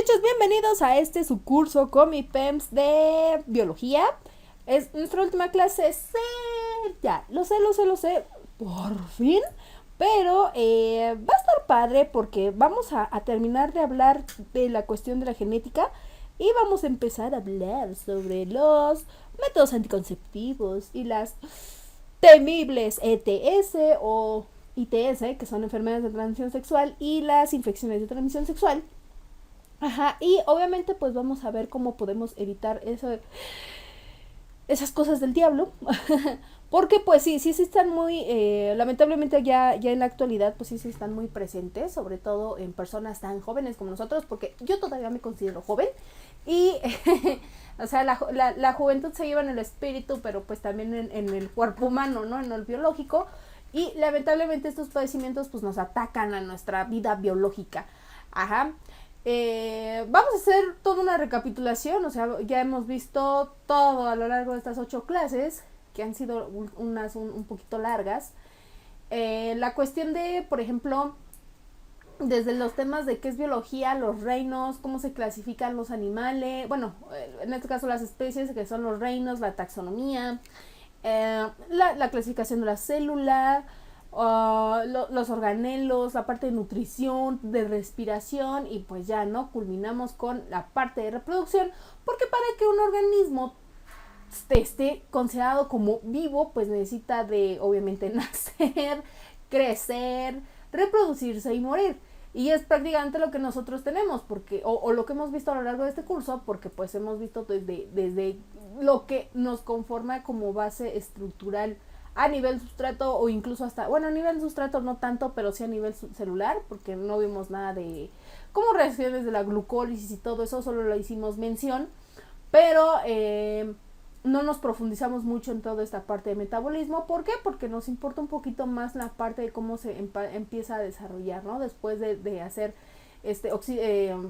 Muchachos, bienvenidos a este su curso con mi PEMS de biología. Es nuestra última clase. Sí, ya, lo sé, por fin. Pero va a estar padre porque vamos a terminar de hablar de la cuestión de la genética y vamos a empezar a hablar sobre los métodos anticonceptivos y las temibles ETS o ITS, que son enfermedades de transmisión sexual, y las infecciones de transmisión sexual. Ajá, y obviamente pues vamos a ver cómo podemos evitar esas cosas del diablo. Porque pues sí están muy, lamentablemente ya en la actualidad pues sí están muy presentes, sobre todo en personas tan jóvenes como nosotros, porque yo todavía me considero joven y, o sea, la juventud se lleva en el espíritu, pero pues también en el cuerpo humano, ¿no? En el biológico, y lamentablemente estos padecimientos pues nos atacan a nuestra vida biológica. Ajá. Vamos a hacer toda una recapitulación, o sea, ya hemos visto todo a lo largo de estas 8 clases, que han sido unas un poquito largas. La cuestión de, por ejemplo, desde los temas de qué es biología, los reinos, cómo se clasifican los animales, bueno, en este caso las especies, que son los reinos, la taxonomía, la clasificación de la célula, los organelos, la parte de nutrición, de respiración, y pues ya, ¿no? Culminamos con la parte de reproducción, porque para que un organismo esté considerado como vivo, pues necesita de, obviamente, nacer, crecer, reproducirse y morir. Y es prácticamente lo que nosotros tenemos, porque, o lo que hemos visto a lo largo de este curso, porque pues hemos visto desde lo que nos conforma como base estructural a nivel sustrato, o incluso hasta, bueno, a nivel sustrato no tanto, pero sí a nivel celular, porque no vimos nada de cómo reacciones de la glucólisis y todo eso, solo lo hicimos mención, pero no nos profundizamos mucho en toda esta parte de metabolismo. ¿Por qué? Porque nos importa un poquito más la parte de cómo se empieza a desarrollar, ¿no? Después de hacer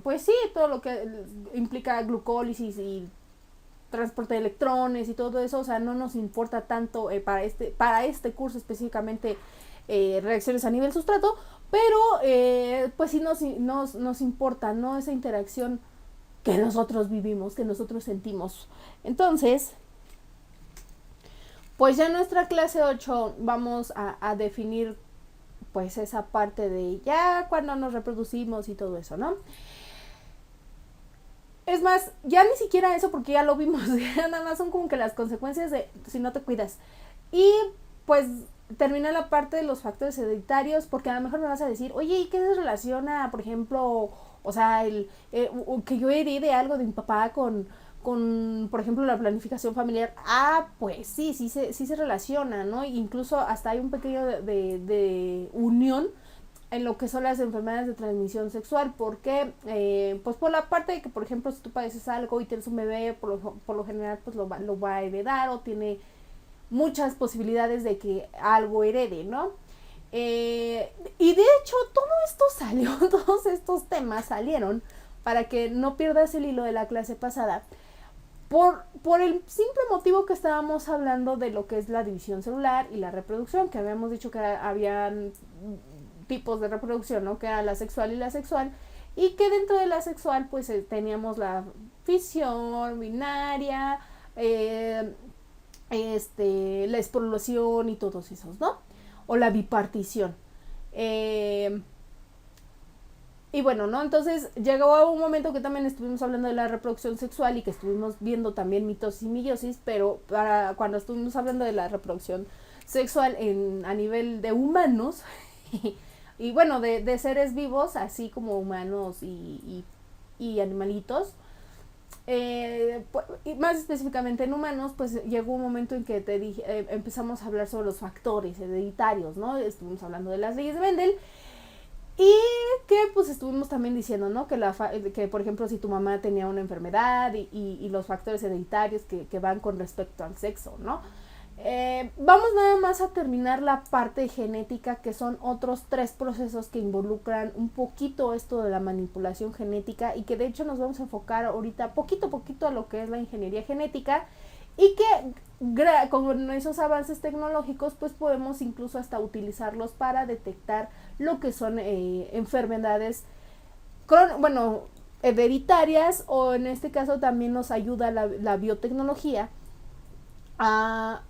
pues sí, todo lo que implica glucólisis y transporte de electrones y todo eso, o sea, no nos importa tanto para este curso específicamente reacciones a nivel sustrato, pero pues sí nos importa, ¿no? Esa interacción que nosotros vivimos, que nosotros sentimos. Entonces, pues ya en nuestra clase 8 vamos a definir pues esa parte de ya cuando nos reproducimos y todo eso, ¿no? Es más, ya ni siquiera eso, porque ya lo vimos, ya nada más son como que las consecuencias de si no te cuidas. Y pues termina la parte de los factores hereditarios, porque a lo mejor me vas a decir, oye, ¿y qué se relaciona, por ejemplo, o sea, que yo herede algo de mi papá con, por ejemplo, la planificación familiar? Ah, pues sí se relaciona, ¿no? Incluso hasta hay un pequeño de unión en lo que son las enfermedades de transmisión sexual, porque pues por la parte de que, por ejemplo, si tú padeces algo y tienes un bebé, por lo general pues lo va a heredar, o tiene muchas posibilidades de que algo herede, ¿no? Y de hecho todo esto salió, todos estos temas salieron, para que no pierdas el hilo de la clase pasada, por el simple motivo que estábamos hablando de lo que es la división celular y la reproducción, que habíamos dicho que habían tipos de reproducción, ¿no? Que era la sexual y la sexual, y que dentro de la sexual pues teníamos la fisión binaria, la esporulación y todos esos, ¿no? O la bipartición. Y bueno, ¿no? Entonces llegó un momento que también estuvimos hablando de la reproducción sexual y que estuvimos viendo también mitosis y meiosis, pero cuando estuvimos hablando de la reproducción sexual a nivel de humanos, y bueno, de seres vivos, así como humanos y animalitos, y más específicamente en humanos, pues llegó un momento en que empezamos a hablar sobre los factores hereditarios, ¿no? Estuvimos hablando de las leyes de Mendel, y que pues estuvimos también diciendo, ¿no? Que por ejemplo, si tu mamá tenía una enfermedad y los factores hereditarios que van con respecto al sexo, ¿no? Vamos nada más a terminar la parte genética, que son otros 3 procesos que involucran un poquito esto de la manipulación genética, y que de hecho nos vamos a enfocar ahorita poquito a lo que es la ingeniería genética, y que con esos avances tecnológicos pues podemos incluso hasta utilizarlos para detectar lo que son enfermedades hereditarias, o en este caso también nos ayuda la biotecnología a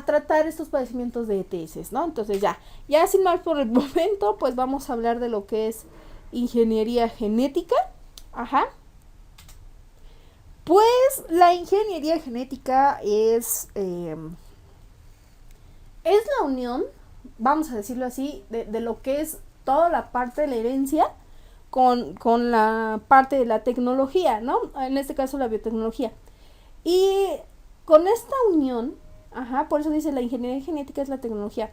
tratar estos padecimientos de ETS, ¿no? Entonces ya sin más por el momento, pues vamos a hablar de lo que es ingeniería genética. Ajá. Pues la ingeniería genética es la unión, vamos a decirlo así, de lo que es toda la parte de la herencia con la parte de la tecnología, ¿no? En este caso la biotecnología. Y con esta unión, por eso dice la ingeniería genética es la tecnología,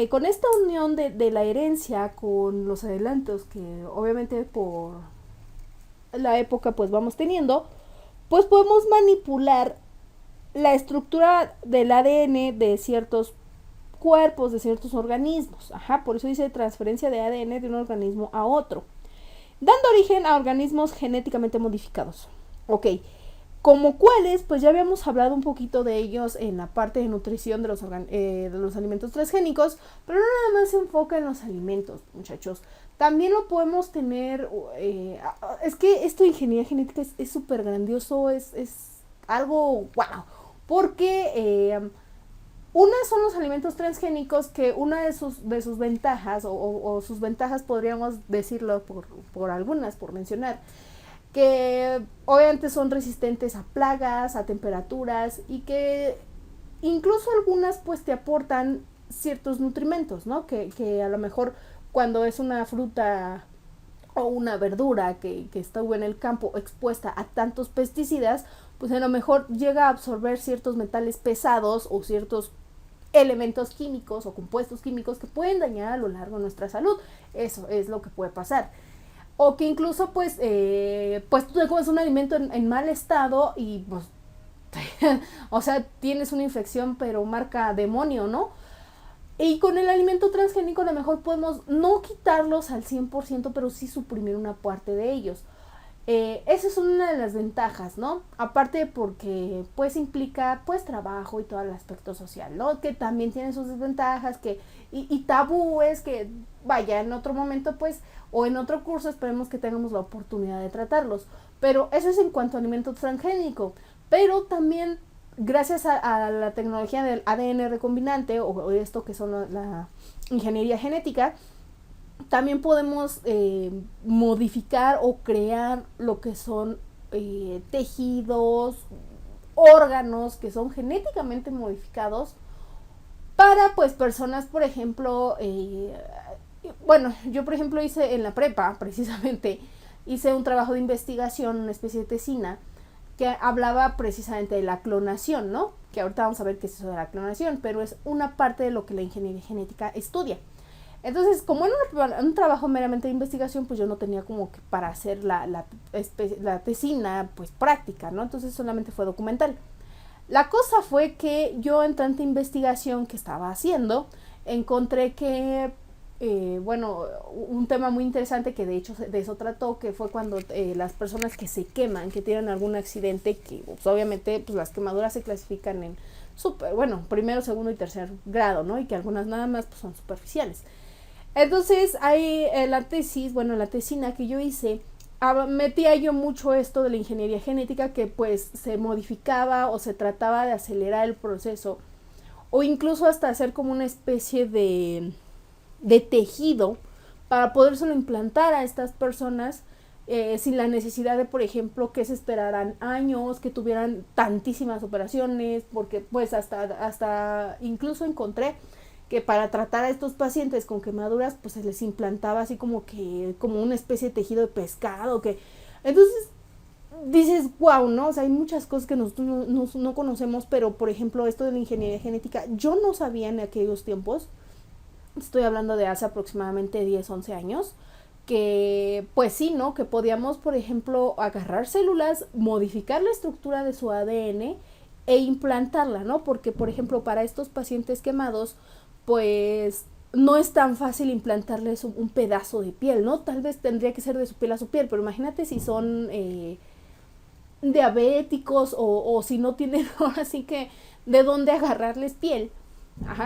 con esta unión de la herencia con los adelantos que obviamente por la época pues vamos teniendo, pues podemos manipular la estructura del ADN de ciertos cuerpos, de ciertos organismos. Por eso dice transferencia de ADN de un organismo a otro, dando origen a organismos genéticamente modificados. Ok, como cuáles, pues ya habíamos hablado un poquito de ellos en la parte de nutrición de los alimentos transgénicos, pero no nada más se enfoca en los alimentos, muchachos. También lo podemos tener, es que esto de ingeniería genética es súper grandioso, es algo wow, porque una son los alimentos transgénicos, que una de sus ventajas, o sus ventajas podríamos decirlo por algunas, por mencionar, que obviamente son resistentes a plagas, a temperaturas, y que incluso algunas pues te aportan ciertos nutrimentos, ¿no? Que a lo mejor cuando es una fruta o una verdura que estuvo en el campo expuesta a tantos pesticidas, pues a lo mejor llega a absorber ciertos metales pesados o ciertos elementos químicos o compuestos químicos que pueden dañar a lo largo de nuestra salud. Eso es lo que puede pasar. O que incluso pues tú te comes un alimento en mal estado y pues o sea, tienes una infección pero marca demonio, ¿no? Y con el alimento transgénico a lo mejor podemos no quitarlos al 100%, pero sí suprimir una parte de ellos. Esa es una de las ventajas, ¿no? Aparte porque pues implica pues trabajo y todo el aspecto social, ¿no? Que también tiene sus desventajas y tabúes que vaya en otro momento pues, o en otro curso esperemos que tengamos la oportunidad de tratarlos. Pero eso es en cuanto a alimento transgénico. Pero también gracias a la tecnología del ADN recombinante o esto que son la ingeniería genética, también podemos modificar o crear lo que son tejidos, órganos que son genéticamente modificados para pues personas, por ejemplo, bueno, yo por ejemplo hice en la prepa, precisamente, hice un trabajo de investigación, una especie de tesina, que hablaba precisamente de la clonación, ¿no? Que ahorita vamos a ver qué es eso de la clonación, pero es una parte de lo que la ingeniería genética estudia. Entonces, como era un trabajo meramente de investigación, pues yo no tenía como que para hacer la tesina, pues práctica, ¿no? Entonces solamente fue documental. La cosa fue que yo en tanta investigación que estaba haciendo, encontré que, bueno, un tema muy interesante que de hecho de eso trató, que fue cuando las personas que se queman, que tienen algún accidente, que pues, obviamente pues las quemaduras se clasifican en primero, segundo y tercer grado, ¿no? Y que algunas nada más pues, son superficiales. Entonces, ahí la tesina que yo hice, metía yo mucho esto de la ingeniería genética, que pues se modificaba o se trataba de acelerar el proceso, o incluso hasta hacer como una especie de tejido para podérselo implantar a estas personas sin la necesidad de, por ejemplo, que se esperaran años, que tuvieran tantísimas operaciones, porque pues hasta incluso encontré que para tratar a estos pacientes con quemaduras pues se les implantaba así como una especie de tejido de pescado, que entonces dices wow, ¿no? O sea, hay muchas cosas que nosotros no conocemos, pero por ejemplo esto de la ingeniería genética yo no sabía en aquellos tiempos, estoy hablando de hace aproximadamente 10, 11 años, que pues sí, ¿no? Que podíamos, por ejemplo, agarrar células, modificar la estructura de su ADN e implantarla, ¿no? Porque, por ejemplo, para estos pacientes quemados, pues no es tan fácil implantarles un pedazo de piel, ¿no? Tal vez tendría que ser de su piel a su piel, pero imagínate si son diabéticos o si no tienen ahora sí que de dónde agarrarles piel.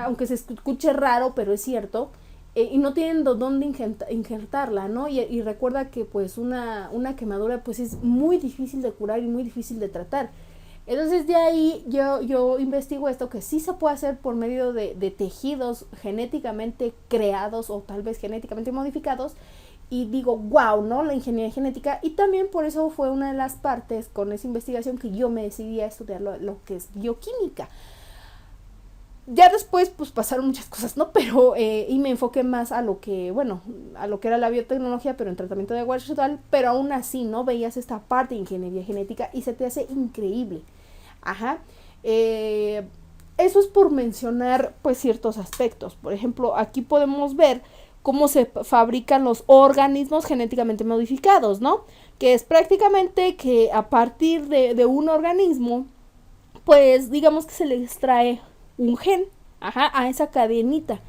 Aunque se escuche raro, pero es cierto. y no tienen dónde injertarla, ¿no? Y recuerda que pues una quemadura pues es muy difícil de curar y muy difícil de tratar. Entonces de ahí yo investigo esto, que sí se puede hacer por medio de tejidos genéticamente creados o tal vez genéticamente modificados, y digo, wow, ¿no? La ingeniería genética. Y también por eso fue una de las partes con esa investigación que yo me decidí a estudiar lo que es bioquímica. Ya después pues pasaron muchas cosas, ¿no? Pero y me enfoqué más a lo que, bueno, a lo que era la biotecnología, pero en tratamiento de agua residual. Pero aún así, ¿no? Veías esta parte de ingeniería genética y se te hace increíble. Ajá. Eso es por mencionar pues ciertos aspectos. Por ejemplo, aquí podemos ver cómo se fabrican los organismos genéticamente modificados, ¿no? Que es prácticamente que a partir de un organismo, pues digamos que se le extrae un gen, ajá, a esa cadenita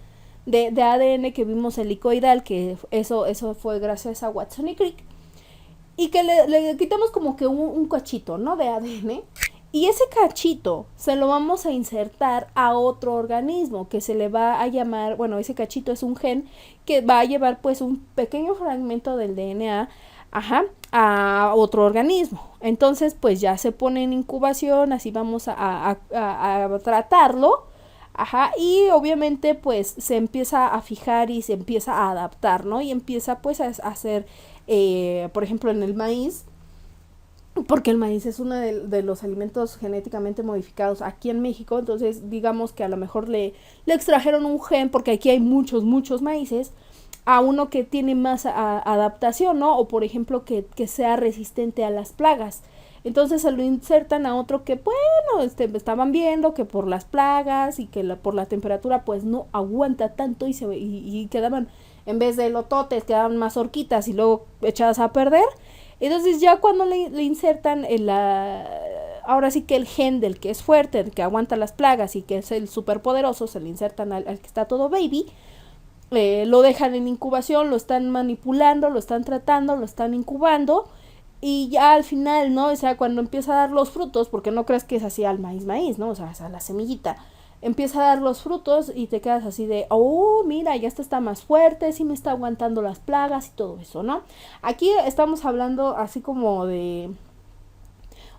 de ADN que vimos helicoidal, que eso fue gracias a Watson y Crick, y que le quitamos como que un cachito, ¿no? De ADN. Y ese cachito se lo vamos a insertar a otro organismo que se le va a llamar, bueno, ese cachito es un gen que va a llevar pues un pequeño fragmento del DNA, ajá, a otro organismo. Entonces pues ya se pone en incubación, así vamos a tratarlo, ajá, y obviamente pues se empieza a fijar y se empieza a adaptar, ¿no? Y empieza pues a hacer, por ejemplo en el maíz, porque el maíz es uno de los alimentos genéticamente modificados aquí en México. Entonces digamos que a lo mejor le extrajeron un gen, porque aquí hay muchos maíces, a uno que tiene más adaptación, ¿no? O por ejemplo que sea resistente a las plagas. Entonces se lo insertan a otro que, bueno, estaban viendo que por las plagas y que por la temperatura pues no aguanta tanto y quedaban, en vez de lototes, quedaban más horquitas y luego echadas a perder. Entonces ya cuando le insertan ahora sí que el gen del que es fuerte, el que aguanta las plagas y que es el superpoderoso, se le insertan al que está todo baby, lo dejan en incubación, lo están manipulando, lo están tratando, lo están incubando, y ya al final, ¿no? O sea, cuando empieza a dar los frutos, porque no crees que es así al maíz, ¿no? O sea, es a la semillita. Empieza a dar los frutos y te quedas así de, oh, mira, ya está más fuerte, sí me está aguantando las plagas y todo eso, ¿no? Aquí estamos hablando así como de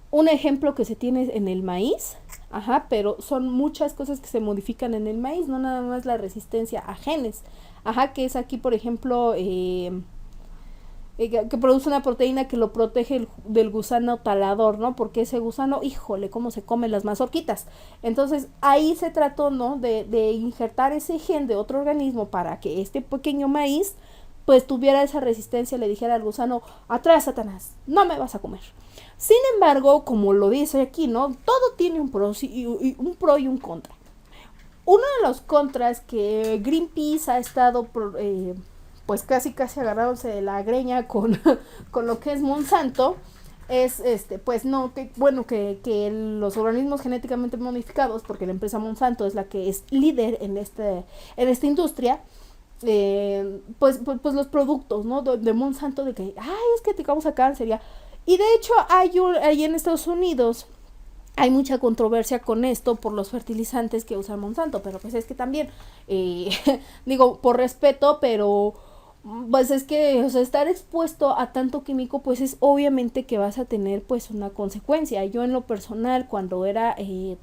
un ejemplo que se tiene en el maíz, ajá, pero son muchas cosas que se modifican en el maíz, no nada más la resistencia a genes, ajá, que es aquí, por ejemplo, que produce una proteína que lo protege del gusano talador, ¿no? Porque ese gusano, híjole, cómo se come las mazorquitas. Entonces ahí se trató, ¿no? De injertar ese gen de otro organismo para que este pequeño maíz pues tuviera esa resistencia, le dijera al gusano, atrás Satanás, no me vas a comer. Sin embargo, como lo dice aquí, ¿no? Todo tiene un pro y un contra. Uno de los contras que Greenpeace ha estado pues casi agarrándose de la greña con, con lo que es Monsanto, es pues no, que los organismos genéticamente modificados, porque la empresa Monsanto es la que es líder en esta industria, pues los productos, ¿no? De Monsanto, de que, ay, es que te causa cáncer, ya. Y de hecho hay en Estados Unidos hay mucha controversia con esto por los fertilizantes que usa Monsanto, pero pues es que también, digo, por respeto, pero pues es que, o sea, estar expuesto a tanto químico, pues es obviamente que vas a tener pues una consecuencia. Yo en lo personal, cuando era,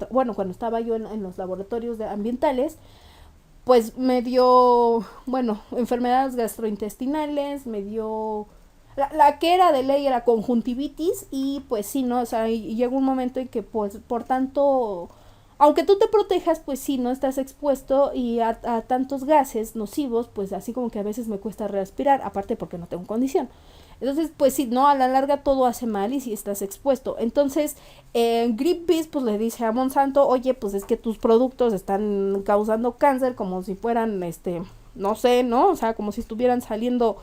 cuando estaba yo en los laboratorios ambientales, pues me dio, bueno, enfermedades gastrointestinales, me dio la que era de ley era conjuntivitis, y pues sí, ¿no? O sea, y llega un momento en que pues por tanto, aunque tú te protejas, pues sí, no estás expuesto y a tantos gases nocivos, pues así como que a veces me cuesta respirar, aparte porque no tengo condición. Entonces, pues sí, no, a la larga todo hace mal y si estás expuesto. Entonces, Greenpeace pues le dice a Monsanto, oye, pues es que tus productos están causando cáncer como si fueran, no sé, ¿no? O sea, como si estuvieran saliendo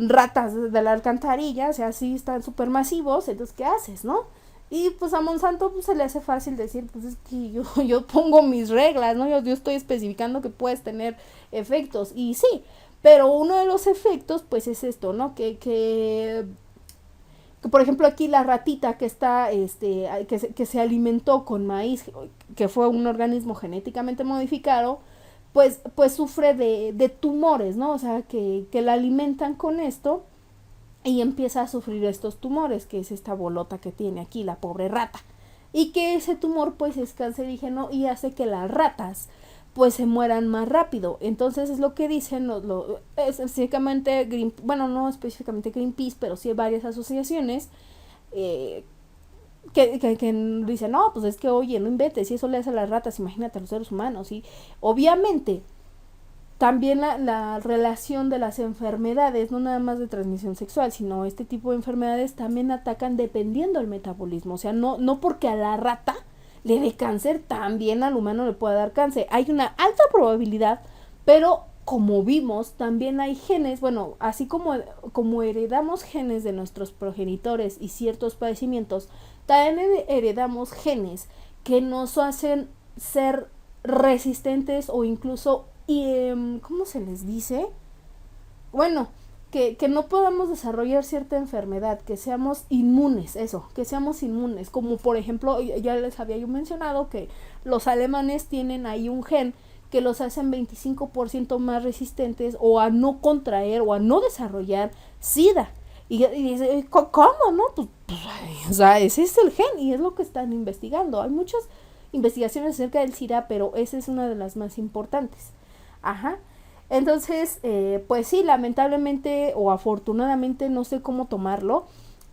ratas de la alcantarilla, o sea, sí están súper masivos, entonces, ¿qué haces, no? Y pues a Monsanto pues se le hace fácil decir, pues es que yo pongo mis reglas, ¿no? Yo estoy especificando que puedes tener efectos, y sí, pero uno de los efectos pues es esto, ¿no? Que por ejemplo aquí la ratita que está, que se alimentó con maíz, que fue un organismo genéticamente modificado, pues sufre de tumores, ¿no? O sea, que la alimentan con esto y empieza a sufrir estos tumores, que es esta bolota que tiene aquí la pobre rata. Y que ese tumor pues es cancerígeno y hace que las ratas pues se mueran más rápido. Entonces es lo que dicen, específicamente, bueno, no específicamente Greenpeace, pero sí hay varias asociaciones eh, que dicen, no, pues es que oye, no inventes, si eso le hace a las ratas, imagínate a los seres humanos. Y obviamente también la relación de las enfermedades, no nada más de transmisión sexual, sino este tipo de enfermedades también atacan dependiendo del metabolismo. O sea, no porque a la rata le dé cáncer, también al humano le puede dar cáncer. Hay una alta probabilidad, pero como vimos, también hay genes, bueno, así como heredamos genes de nuestros progenitores y ciertos padecimientos, también heredamos genes que nos hacen ser resistentes o incluso, ¿cómo se les dice? Bueno, que no podamos desarrollar cierta enfermedad, que seamos inmunes, que seamos inmunes, como por ejemplo, ya les había yo mencionado que los alemanes tienen ahí un gen que los hacen 25% más resistentes o a no contraer o a no desarrollar SIDA. Y dice, ¿cómo, no? Pues, o sea, ese es el gen y es lo que están investigando. Hay muchas investigaciones acerca del SIDA, pero esa es una de las más importantes. Ajá. Entonces, pues sí, lamentablemente o afortunadamente, no sé cómo tomarlo,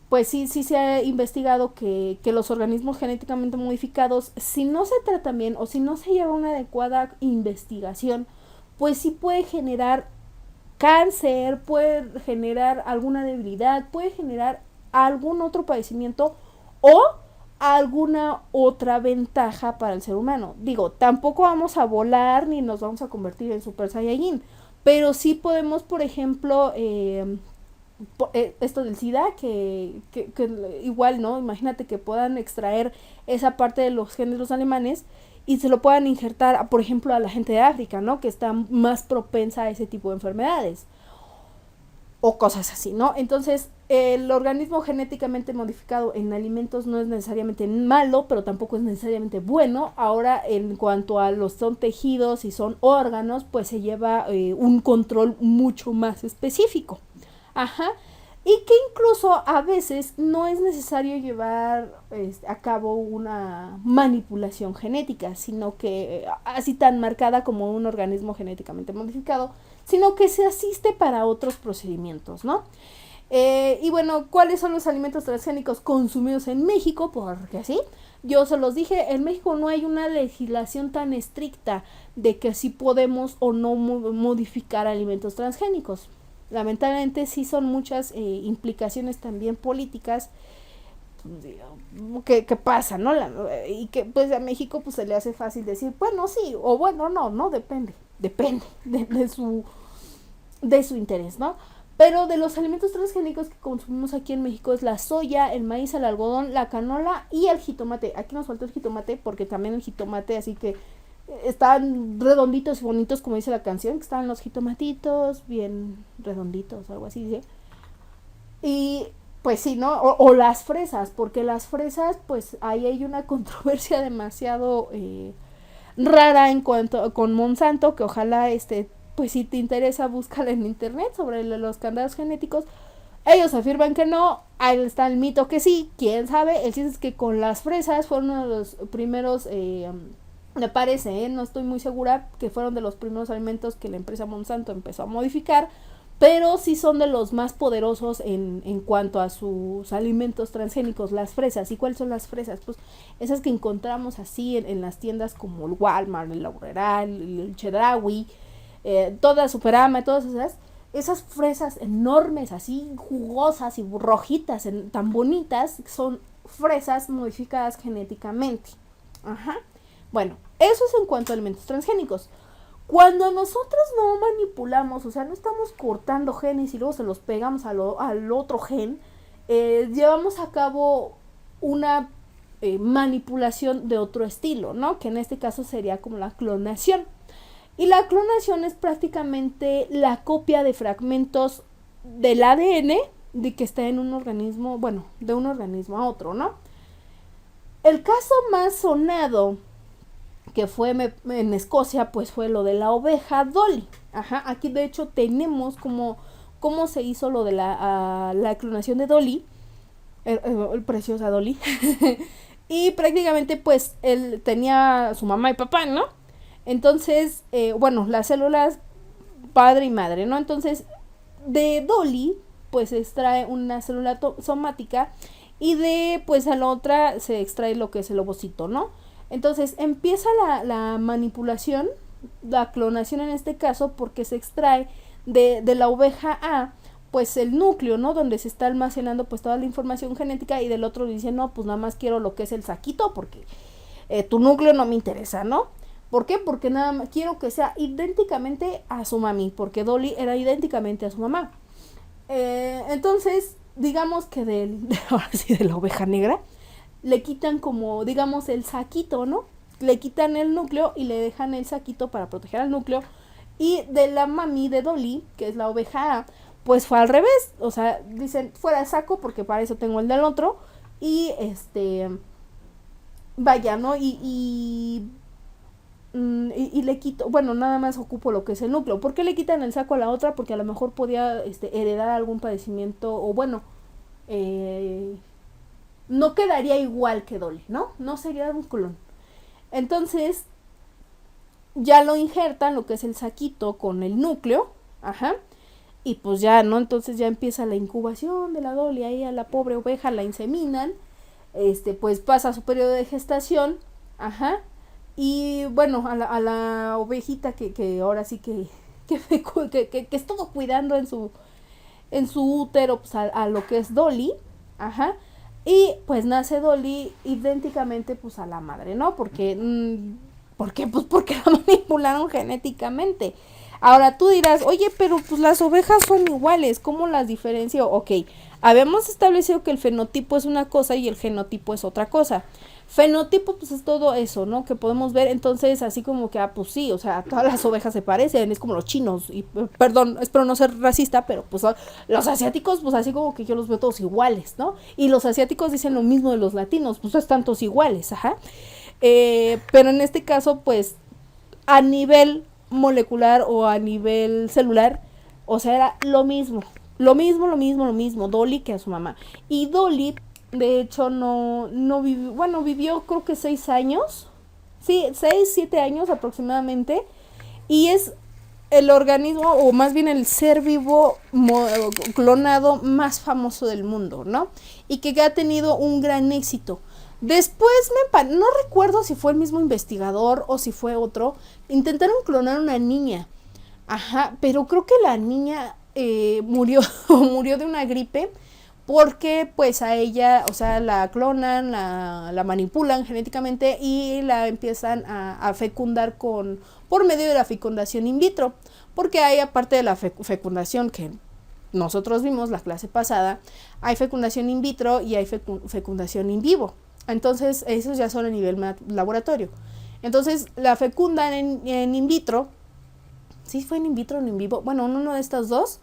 pues sí se ha investigado que los organismos genéticamente modificados, si no se tratan bien o si no se lleva una adecuada investigación, pues sí puede generar cáncer, puede generar alguna debilidad, puede generar algún otro padecimiento o alguna otra ventaja para el ser humano. Digo, tampoco vamos a volar ni nos vamos a convertir en Super Saiyajin, pero sí podemos, por ejemplo, esto del SIDA, que igual, ¿no? Imagínate que puedan extraer esa parte de los genes de los alemanes y se lo puedan injertar, por ejemplo, a la gente de África, ¿no? Que está más propensa a ese tipo de enfermedades o cosas así, ¿no? Entonces, el organismo genéticamente modificado en alimentos no es necesariamente malo, pero tampoco es necesariamente bueno. Ahora, en cuanto a los son tejidos y son órganos, pues se lleva un control mucho más específico. Ajá. Y que incluso a veces no es necesario llevar a cabo una manipulación genética, sino que así tan marcada como un organismo genéticamente modificado, sino que se asiste para otros procedimientos, ¿no? Y bueno, ¿cuáles son los alimentos transgénicos consumidos en México? Porque así, yo se los dije, en México no hay una legislación tan estricta de que sí podemos o no modificar alimentos transgénicos. Lamentablemente sí son muchas implicaciones también políticas que pasan, ¿no? Y que pues a México pues se le hace fácil decir, bueno, sí, o bueno, no, depende de su interés, ¿no? Pero de los alimentos transgénicos que consumimos aquí en México es la soya, el maíz, el algodón, la canola y el jitomate. Aquí nos falta el jitomate porque también el jitomate, así que están redonditos y bonitos, como dice la canción, que están los jitomatitos bien redonditos, algo así, ¿sí? Y pues sí, ¿no? O las fresas, porque las fresas, pues ahí hay una controversia demasiado rara en cuanto con Monsanto, que ojalá pues si te interesa, búscala en internet sobre los candados genéticos. Ellos afirman que no, ahí está el mito que sí, quién sabe. El chiste es que con las fresas fueron uno de los primeros, me parece, no estoy muy segura, que fueron de los primeros alimentos que la empresa Monsanto empezó a modificar, pero sí son de los más poderosos en cuanto a sus alimentos transgénicos, las fresas. ¿Y cuáles son las fresas? Pues esas que encontramos así en las tiendas como el Walmart, el Aurrerá, el Chedraui, toda Superama, todas esas fresas enormes, así jugosas y rojitas, tan bonitas, son fresas modificadas genéticamente. Ajá. Bueno, eso es en cuanto a alimentos transgénicos. Cuando nosotros no manipulamos, o sea, no estamos cortando genes y luego se los pegamos al otro gen, llevamos a cabo una manipulación de otro estilo, ¿no? Que en este caso sería como la clonación. Y la clonación es prácticamente la copia de fragmentos del ADN de que está en un organismo, bueno, de un organismo a otro, ¿no? El caso más sonado que fue en Escocia, pues fue lo de la oveja Dolly. Ajá, aquí de hecho tenemos cómo se hizo lo de la clonación de Dolly, preciosa Dolly. Y prácticamente pues él tenía su mamá y papá, ¿no? Entonces, bueno, las células padre y madre, ¿no? Entonces, de Dolly pues se extrae una célula somática y de pues a la otra se extrae lo que es el ovocito, ¿no? Entonces empieza la manipulación, la clonación en este caso, porque se extrae de la oveja A pues el núcleo, ¿no? Donde se está almacenando pues toda la información genética, y del otro dice, no, pues nada más quiero lo que es el saquito porque tu núcleo no me interesa, ¿no? ¿Por qué? Porque nada más quiero que sea idénticamente a su mami, porque Dolly era idénticamente a su mamá. Entonces, digamos que ahora sí, de la oveja negra, le quitan como, digamos, el saquito, ¿no? Le quitan el núcleo y le dejan el saquito para proteger al núcleo. Y de la mami de Dolly, que es la oveja A, pues fue al revés. O sea, dicen, fuera el saco porque para eso tengo el del otro. Y vaya, ¿no? Y le quito, bueno, nada más ocupo lo que es el núcleo. ¿Por qué le quitan el saco a la otra? Porque a lo mejor podía heredar algún padecimiento, o bueno, no quedaría igual que Dolly, ¿no? No sería un clon. Entonces, ya lo injertan, lo que es el saquito con el núcleo, ajá, y pues ya, ¿no? Entonces ya empieza la incubación de la Dolly, ahí a la pobre oveja la inseminan, pues pasa su periodo de gestación, ajá, y bueno, a la ovejita que ahora sí que estuvo cuidando en su útero, pues a lo que es Dolly, ajá, y pues nace Dolly idénticamente pues a la madre, ¿no? ¿Por qué? Pues porque la manipularon genéticamente. Ahora tú dirás, oye, pero pues las ovejas son iguales, ¿cómo las diferencio? Ok, habíamos establecido que el fenotipo es una cosa y el genotipo es otra cosa. Fenotipo pues es todo eso, ¿no? Que podemos ver, entonces así como que, pues sí, o sea, todas las ovejas se parecen, es como los chinos, y perdón, espero no ser racista, pero pues los asiáticos, pues así como que yo los veo todos iguales, ¿no? Y los asiáticos dicen lo mismo de los latinos, pues están todos iguales, ajá. Pero en este caso, pues, a nivel molecular o a nivel celular, o sea, era lo mismo, Dolly que a su mamá. Y Dolly, de hecho, no vivió, bueno, vivió creo que 6 años, sí, 6, 7 años aproximadamente, y es el organismo, o más bien el ser vivo clonado más famoso del mundo, ¿no? Y que ha tenido un gran éxito. Después no recuerdo si fue el mismo investigador o si fue otro, intentaron clonar a una niña, ajá, pero creo que la niña murió de una gripe, porque pues a ella, o sea, la clonan, la manipulan genéticamente y la empiezan a fecundar por medio de la fecundación in vitro, porque hay, aparte de la fecundación que nosotros vimos la clase pasada, hay fecundación in vitro y hay fecundación in vivo. Entonces, esos ya son a nivel laboratorio. Entonces, la fecundan en in vitro. ¿Sí fue en in vitro o en vivo? Bueno, uno de estas dos.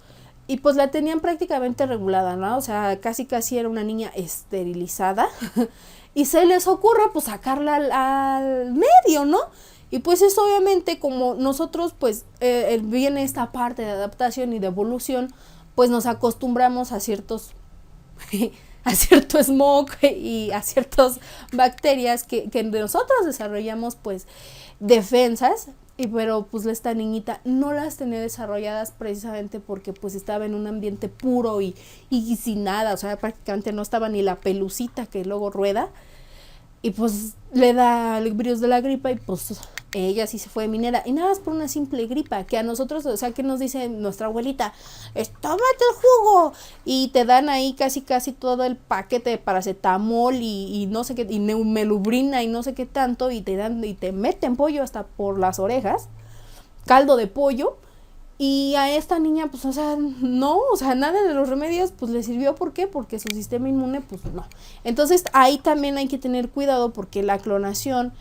Y pues la tenían prácticamente regulada, ¿no? O sea, casi era una niña esterilizada. Y se les ocurre, pues, sacarla al medio, ¿no? Y pues eso obviamente, como nosotros, pues, viene esta parte de adaptación y de evolución, pues nos acostumbramos a cierto smog y a ciertas bacterias que nosotros desarrollamos pues defensas, pero pues esta niñita no las tenía desarrolladas precisamente porque pues estaba en un ambiente puro y sin nada, o sea, prácticamente no estaba ni la pelucita que luego rueda, y pues le da el virus de la gripa y pues ella sí se fue minera, y nada más por una simple gripa, que a nosotros, o sea, que nos dice nuestra abuelita, tómate el jugo, y te dan ahí casi todo el paquete de paracetamol y no sé qué, y neumelubrina y no sé qué tanto, y te meten pollo hasta por las orejas, caldo de pollo, y a esta niña, pues, o sea, no, o sea, nada de los remedios, pues, le sirvió. ¿Por qué? Porque su sistema inmune, pues, no. Entonces, ahí también hay que tener cuidado, porque la clonación,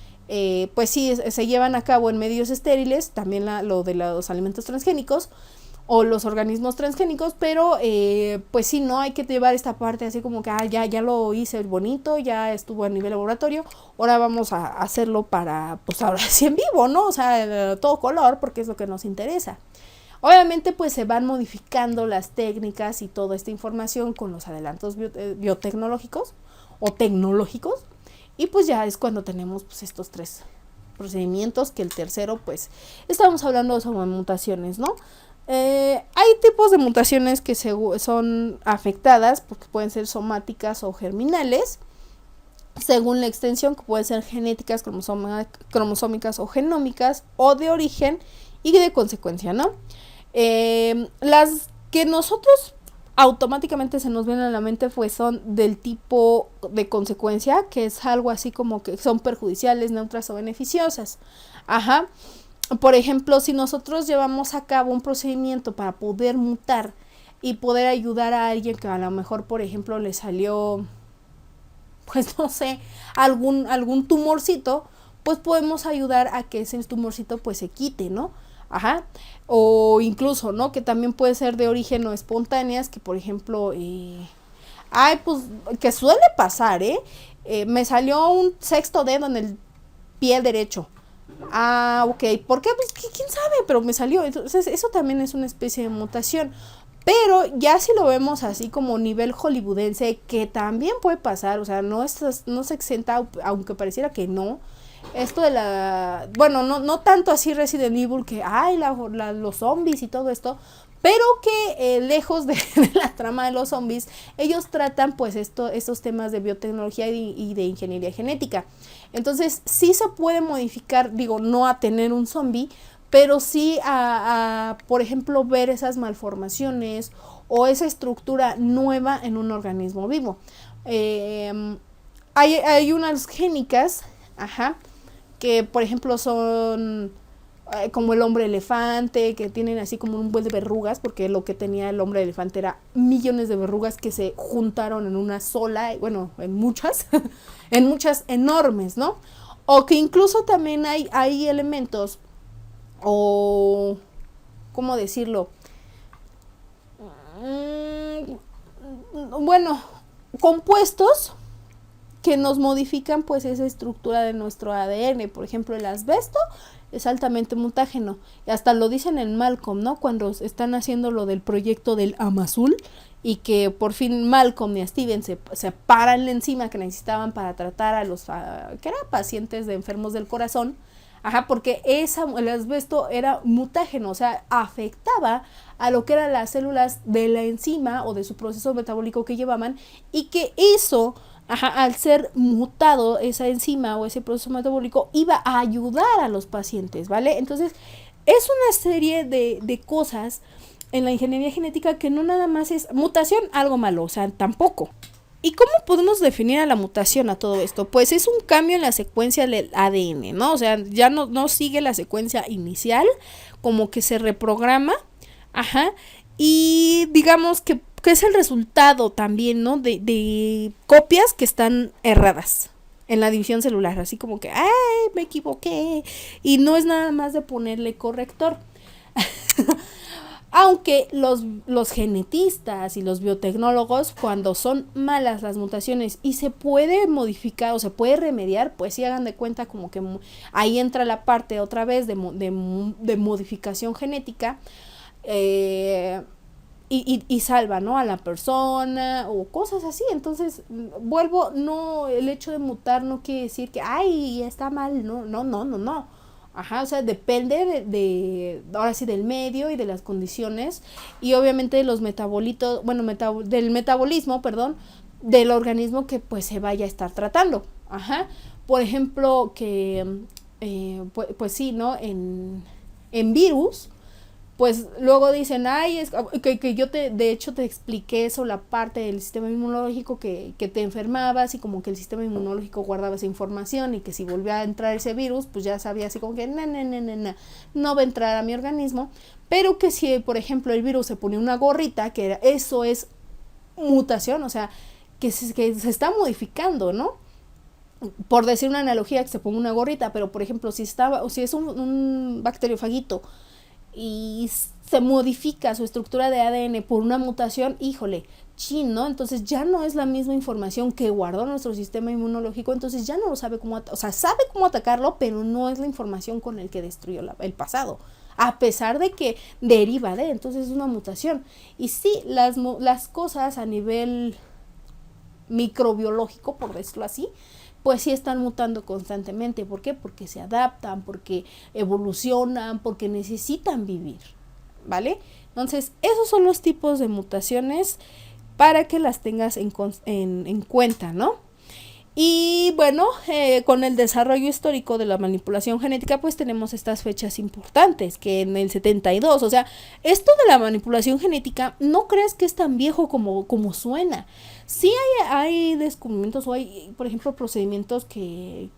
pues sí, se llevan a cabo en medios estériles, también lo de los alimentos transgénicos, o los organismos transgénicos, pero pues sí, no hay que llevar esta parte así como que ya lo hice bonito, ya estuvo a nivel laboratorio, ahora vamos a hacerlo para, pues ahora sí en vivo, ¿no? O sea, todo color, porque es lo que nos interesa. Obviamente pues se van modificando las técnicas y toda esta información con los adelantos biotecnológicos o tecnológicos, y pues ya es cuando tenemos pues estos tres procedimientos, que el tercero pues estamos hablando sobre mutaciones, ¿no? Hay tipos de mutaciones que son afectadas porque pueden ser somáticas o germinales, según la extensión, que pueden ser genéticas, cromosómicas o genómicas, o de origen y de consecuencia, ¿no? Las que nosotros automáticamente se nos vienen a la mente pues son del tipo de consecuencia, que es algo así como que son perjudiciales, neutras o beneficiosas. Ajá. Por ejemplo, si nosotros llevamos a cabo un procedimiento para poder mutar y poder ayudar a alguien que a lo mejor, por ejemplo, le salió, pues no sé, algún tumorcito, pues podemos ayudar a que ese tumorcito pues se quite, ¿no? Ajá. O incluso, ¿no? Que también puede ser de origen o espontáneas, que por ejemplo, pues que suele pasar, me salió un sexto dedo en el pie derecho. Ok, ¿por qué? Pues quién sabe, pero me salió. Entonces eso también es una especie de mutación. Pero ya si lo vemos así como nivel hollywoodense, que también puede pasar, o sea, no se exenta, aunque pareciera que no. Esto de bueno, no tanto así Resident Evil, que los zombies y todo esto, pero que lejos de la trama de los zombies, ellos tratan pues estos temas de biotecnología y de ingeniería genética. Entonces sí se puede modificar, digo, no a tener un zombie, pero sí por ejemplo, ver esas malformaciones o esa estructura nueva en un organismo vivo. Hay unas génicas, que por ejemplo son como el hombre elefante, que tienen así como un buen de verrugas, porque lo que tenía el hombre elefante era millones de verrugas que se juntaron en una sola, bueno, en muchas, en muchas enormes, ¿no? O que incluso también hay elementos, o, ¿cómo decirlo? Bueno, compuestos que nos modifican pues esa estructura de nuestro ADN. Por ejemplo, el asbesto es altamente mutágeno, y hasta lo dicen en Malcolm, ¿no? Cuando están haciendo lo del proyecto del Amazul, y que por fin Malcolm y Steven se paran la enzima que necesitaban para tratar a los que eran pacientes de enfermos del corazón. Porque el asbesto era mutágeno, o sea, afectaba a lo que eran las células de la enzima o de su proceso metabólico que llevaban, y que eso, al ser mutado esa enzima o ese proceso metabólico, iba a ayudar a los pacientes, ¿vale? Entonces, es una serie de cosas en la ingeniería genética que no nada más es mutación, algo malo, o sea, tampoco. ¿Y cómo podemos definir a la mutación a todo esto? Pues es un cambio en la secuencia del ADN, ¿no? O sea, ya no sigue la secuencia inicial, como que se reprograma, y digamos que es el resultado también, ¿no? De copias que están erradas en la división celular, así como que, me equivoqué, y no es nada más de ponerle corrector. Aunque los genetistas y los biotecnólogos, cuando son malas las mutaciones y se puede modificar o se puede remediar, pues sí hagan de cuenta como que ahí entra la parte otra vez de modificación genética, y salva, ¿no?, a la persona o cosas así. Entonces, el hecho de mutar no quiere decir que, está mal, no. O sea, depende ahora sí, del medio y de las condiciones, y obviamente de los metabolitos, del metabolismo, del organismo que pues se vaya a estar tratando. Por ejemplo, que pues sí, ¿no? En virus, pues luego dicen, que yo de hecho te expliqué eso, la parte del sistema inmunológico, que te enfermabas y como que el sistema inmunológico guardaba esa información, y que si volvía a entrar ese virus, pues ya sabía así como que no va a entrar a mi organismo. Pero que si, por ejemplo, el virus se pone una gorrita, eso es mutación, o sea, que se está modificando, ¿no? Por decir una analogía, que se ponga una gorrita, pero por ejemplo, si es un bacteriofagito y se modifica su estructura de ADN por una mutación, híjole, chin, ¿no? Entonces ya no es la misma información que guardó nuestro sistema inmunológico, entonces ya no lo sabe cómo, o sea, sabe cómo atacarlo, pero no es la información con el que destruyó el pasado, a pesar de que deriva de, entonces es una mutación. Y sí, las cosas a nivel microbiológico, por decirlo así, pues sí están mutando constantemente. ¿Por qué? Porque se adaptan, porque evolucionan, porque necesitan vivir, ¿vale? Entonces, esos son los tipos de mutaciones para que las tengas en cuenta, ¿no? Y bueno, con el desarrollo histórico de la manipulación genética, pues tenemos estas fechas importantes, que en el 72, o sea, esto de la manipulación genética, no creas que es tan viejo como suena. Sí hay descubrimientos o hay, por ejemplo, procedimientos que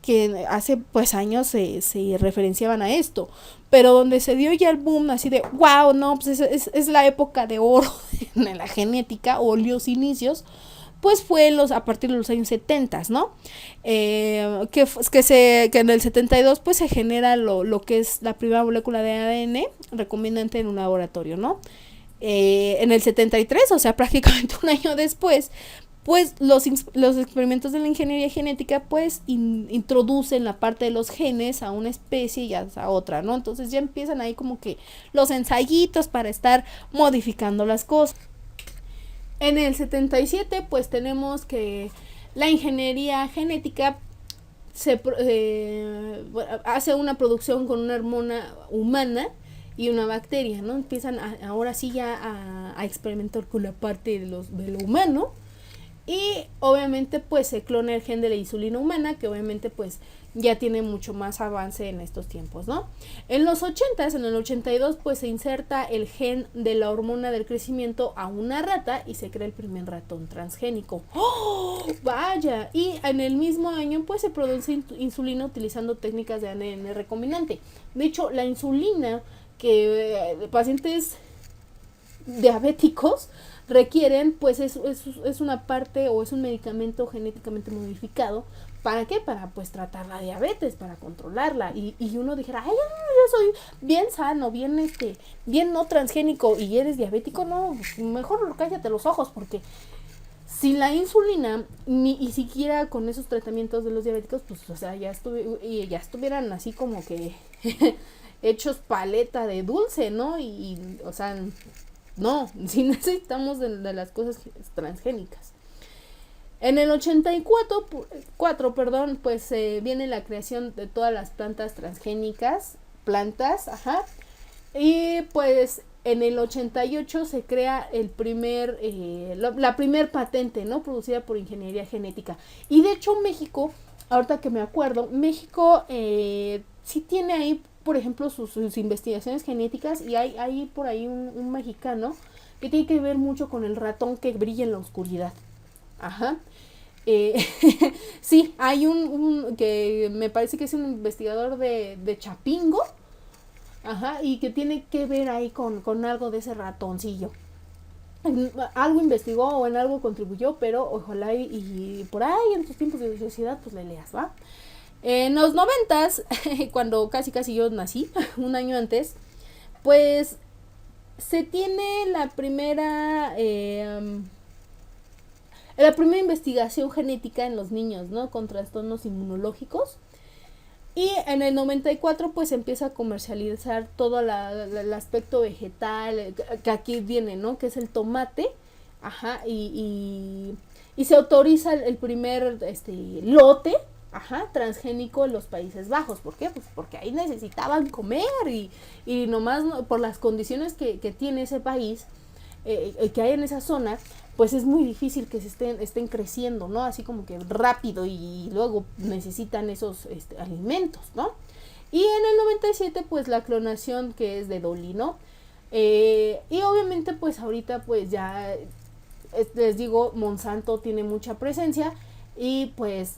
hace pues años se referenciaban a esto, pero donde se dio ya el boom así de, wow, no, pues es la época de oro en la genética o los inicios, pues fue a partir de los años 70, ¿no? Que en el 72 pues se genera lo que es la primera molécula de ADN recombinante en un laboratorio, ¿no? En el 73, o sea, prácticamente un año después, pues los experimentos de la ingeniería genética pues introducen la parte de los genes a una especie y a otra, ¿no? Entonces ya empiezan ahí como que los ensayitos para estar modificando las cosas. En el 77 pues tenemos que la ingeniería genética hace una producción con una hormona humana y una bacteria, ¿no? Empiezan ahora sí ya a experimentar con la parte de lo humano, y obviamente pues se clona el gen de la insulina humana, que obviamente pues ya tiene mucho más avance en estos tiempos, ¿no? En los 80s, en el 82, pues se inserta el gen de la hormona del crecimiento a una rata y se crea el primer ratón transgénico. ¡Oh! ¡Vaya! Y en el mismo año pues se produce insulina utilizando técnicas de ADN recombinante. De hecho, la insulina que pacientes diabéticos requieren, pues es una parte o es un medicamento genéticamente modificado. ¿Para qué? Para pues tratar la diabetes, para controlarla. Y uno dijera, ay, yo soy bien sano, bien no transgénico y eres diabético. No, mejor cállate los ojos, porque sin la insulina, ni siquiera con esos tratamientos de los diabéticos, pues o sea, ya estuvieran así como que hechos paleta de dulce, ¿no? Y o sea, no, sí necesitamos de las cosas transgénicas. En el 84, pues viene la creación de todas las plantas transgénicas, y pues en el 88 se crea la primer patente, ¿no? Producida por ingeniería genética. Y de hecho México, ahorita que me acuerdo, México sí tiene ahí, por ejemplo, sus investigaciones genéticas, y hay por ahí un mexicano que tiene que ver mucho con el ratón que brilla en la oscuridad. Ajá. Sí, hay un que me parece que es un investigador de Chapingo, ajá, y que tiene que ver ahí con algo de ese ratoncillo. Algo investigó o en algo contribuyó, pero ojalá y por ahí en tus tiempos de sociedad pues le leas, ¿va? En los 90s, cuando casi yo nací, un año antes, pues se tiene la primera investigación genética en los niños, ¿no? Con trastornos inmunológicos. Y en el 94 pues empieza a comercializar todo el aspecto vegetal, que aquí viene, ¿no? Que es el tomate, ajá, y se autoriza el primer lote, ajá, transgénico en los Países Bajos. ¿Por qué? Pues porque ahí necesitaban comer y nomás por las condiciones que tiene ese país, que hay en esa zona, pues es muy difícil que se estén creciendo, ¿no? Así como que rápido, y luego necesitan esos alimentos, ¿no? Y en el 97 pues la clonación, que es de Dolly, ¿no? Y obviamente pues ahorita pues ya les digo, Monsanto tiene mucha presencia, y pues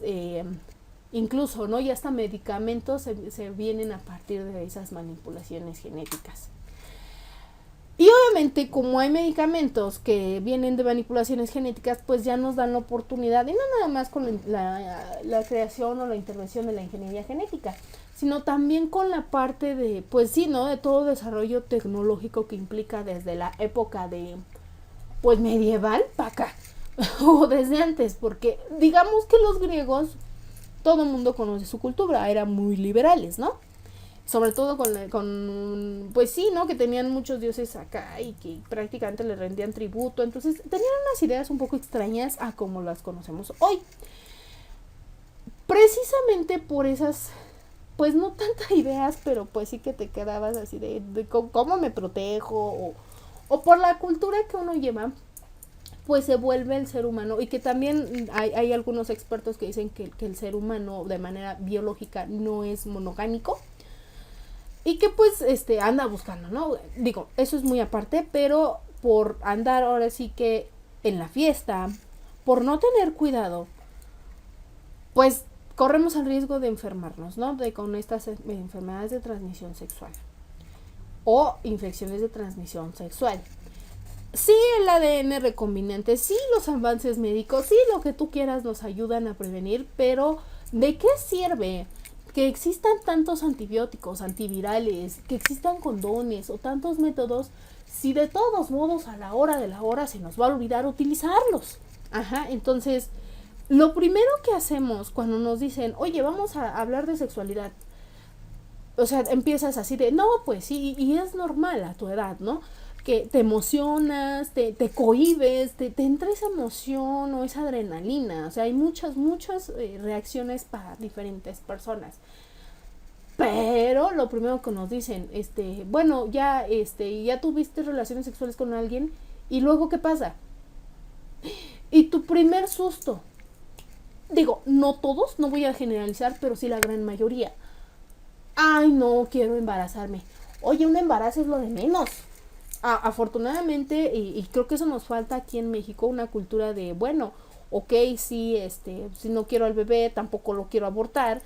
incluso, ¿no? Ya hasta medicamentos se vienen a partir de esas manipulaciones genéticas. Y obviamente como hay medicamentos que vienen de manipulaciones genéticas, pues ya nos dan la oportunidad, y no nada más con la creación o la intervención de la ingeniería genética, sino también con la parte de, pues sí, ¿no? De todo desarrollo tecnológico que implica desde la época de, pues medieval para acá, o desde antes, porque digamos que los griegos, todo el mundo conoce su cultura, eran muy liberales, ¿no? Sobre todo pues sí, ¿no? Que tenían muchos dioses acá y que prácticamente le rendían tributo. Entonces tenían unas ideas un poco extrañas a como las conocemos hoy. Precisamente por esas, pues no tantas ideas, pero pues sí que te quedabas así de cómo me protejo o por la cultura que uno lleva, pues se vuelve el ser humano, y que también hay algunos expertos que dicen que el ser humano de manera biológica no es monogámico, y que pues anda buscando, ¿no? Digo, eso es muy aparte, pero por andar ahora sí que en la fiesta, por no tener cuidado, pues corremos el riesgo de enfermarnos, ¿no? Con estas enfermedades de transmisión sexual o infecciones de transmisión sexual. Sí, el ADN recombinante, sí, los avances médicos, sí, lo que tú quieras nos ayudan a prevenir, pero ¿de qué sirve que existan tantos antibióticos, antivirales, que existan condones o tantos métodos si de todos modos a la hora de la hora se nos va a olvidar utilizarlos? Ajá, entonces, lo primero que hacemos cuando nos dicen, oye, vamos a hablar de sexualidad, o sea, empiezas así de, no, pues sí, y es normal a tu edad, ¿no? Que te emocionas, te cohibes, te entra esa emoción o esa adrenalina. O sea, hay muchas reacciones para diferentes personas. Pero lo primero que nos dicen, bueno, ya tuviste relaciones sexuales con alguien, y luego ¿qué pasa? Y tu primer susto, digo, no todos, no voy a generalizar, pero sí la gran mayoría. Ay, no quiero embarazarme. Oye, un embarazo es lo de menos. Afortunadamente, y creo que eso nos falta aquí en México, una cultura de, bueno, ok, sí, si no quiero al bebé, tampoco lo quiero abortar,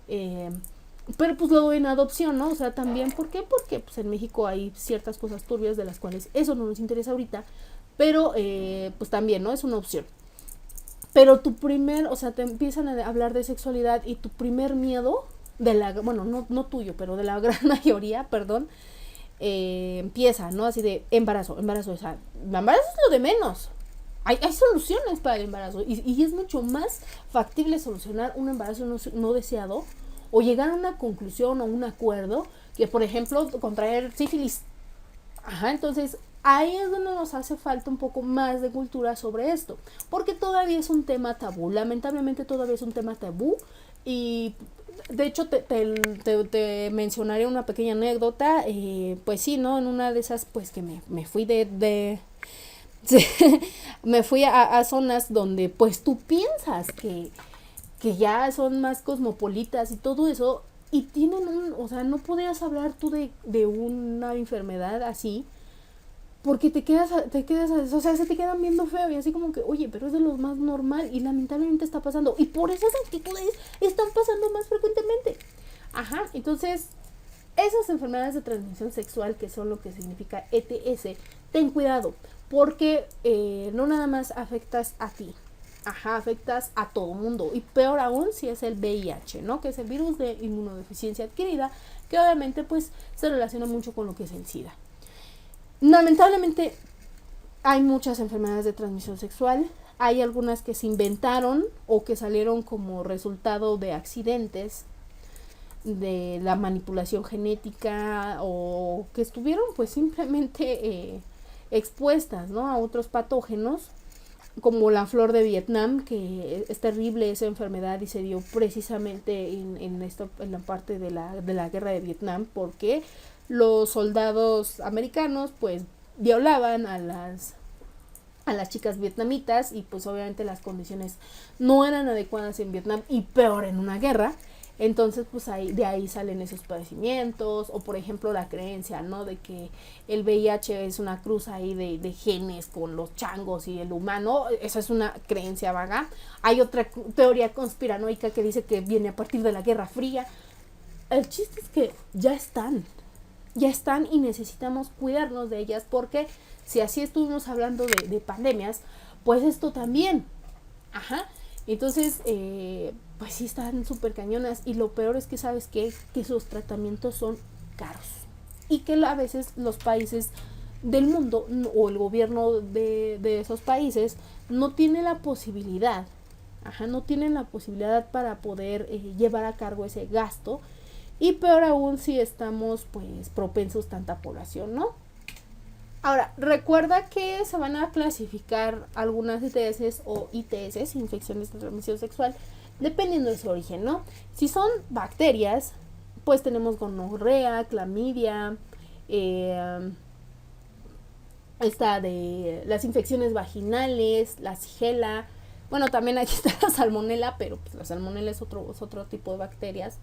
pero pues lo doy en adopción, ¿no? O sea, también, ¿por qué? Porque pues en México hay ciertas cosas turbias de las cuales eso no nos interesa ahorita, pero pues también, ¿no? Es una opción. Pero o sea, te empiezan a hablar de sexualidad y tu primer miedo, bueno, no tuyo, pero de la gran mayoría, perdón, empieza, ¿no? Así de embarazo, o sea, el embarazo es lo de menos. Hay soluciones para el embarazo, y es mucho más factible solucionar un embarazo no deseado o llegar a una conclusión o un acuerdo que, por ejemplo, contraer sífilis. Ajá, entonces ahí es donde nos hace falta un poco más de cultura sobre esto, porque todavía es un tema tabú, lamentablemente todavía es un tema tabú. Y de hecho te mencionaré una pequeña anécdota, pues sí, ¿no? En una de esas, pues que me fui me fui a zonas donde pues tú piensas que ya son más cosmopolitas y todo eso, y tienen o sea, no podías hablar tú de una enfermedad así, porque o sea, se te quedan viendo feo y así como que, oye, pero es de lo más normal y lamentablemente está pasando. Y por esas actitudes están pasando más frecuentemente. Ajá, entonces, esas enfermedades de transmisión sexual, que son lo que significa ETS, ten cuidado, porque no nada más afectas a ti. Ajá, afectas a todo mundo. Y peor aún si es el VIH, ¿no? Que es el virus de inmunodeficiencia adquirida, que obviamente pues se relaciona mucho con lo que es el SIDA. Lamentablemente hay muchas enfermedades de transmisión sexual. Hay algunas que se inventaron o que salieron como resultado de accidentes, de la manipulación genética, o que estuvieron pues simplemente expuestas, ¿no? A otros patógenos, como la flor de Vietnam, que es terrible esa enfermedad y se dio precisamente en la parte de la guerra de Vietnam, porque los soldados americanos pues violaban a las chicas vietnamitas, y pues obviamente las condiciones no eran adecuadas en Vietnam, y peor en una guerra. Entonces pues de ahí salen esos padecimientos, o por ejemplo la creencia, ¿no? De que el VIH es una cruz ahí de genes con los changos y el humano. Esa es una creencia vaga. Hay otra teoría conspiranoica que dice que viene a partir de la Guerra Fría. El chiste es que ya están, ya están y necesitamos cuidarnos de ellas, porque si así estuvimos hablando de pandemias, pues esto también. Ajá. Entonces, pues sí están súper cañonas, y lo peor es que, ¿sabes qué? Que sus tratamientos son caros, y que a veces los países del mundo o el gobierno de esos países no tiene la posibilidad, no tienen la posibilidad para poder llevar a cargo ese gasto, y peor aún si estamos pues propensos tanta población, ¿no? Ahora, recuerda que se van a clasificar algunas ITS o ITS, infecciones de transmisión sexual, dependiendo de su origen, ¿no? Si son bacterias, pues tenemos gonorrea, clamidia, esta de las infecciones vaginales, la sigela. Bueno, también aquí está la salmonela, pero pues la salmonela es otro tipo de bacterias.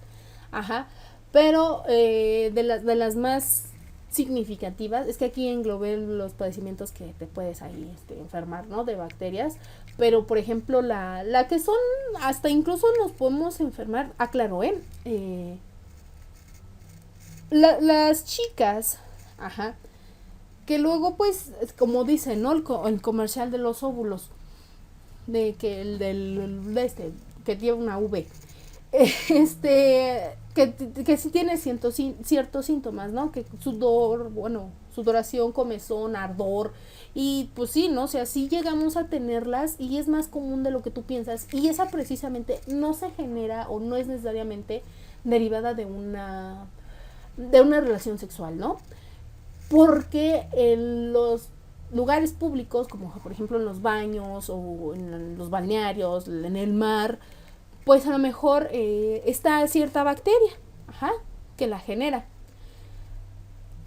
Ajá. Pero de las más significativas, es que aquí englobé los padecimientos que te puedes ahí enfermar, ¿no? De bacterias. Pero, por ejemplo, la que son, hasta incluso nos podemos enfermar, claro, las chicas, ajá, que luego, pues, como dicen, ¿no? El comercial de los óvulos, de que que lleva una V, que sí tiene ciertos síntomas, ¿no? Que sudor, bueno, sudoración, comezón, ardor, y pues sí, ¿no? O sea, sí llegamos a tenerlas, y es más común de lo que tú piensas, y esa precisamente no se genera o no es necesariamente derivada de una relación sexual, ¿no? Porque en los lugares públicos, como por ejemplo en los baños o en los balnearios, en el mar, pues a lo mejor está cierta bacteria, que la genera.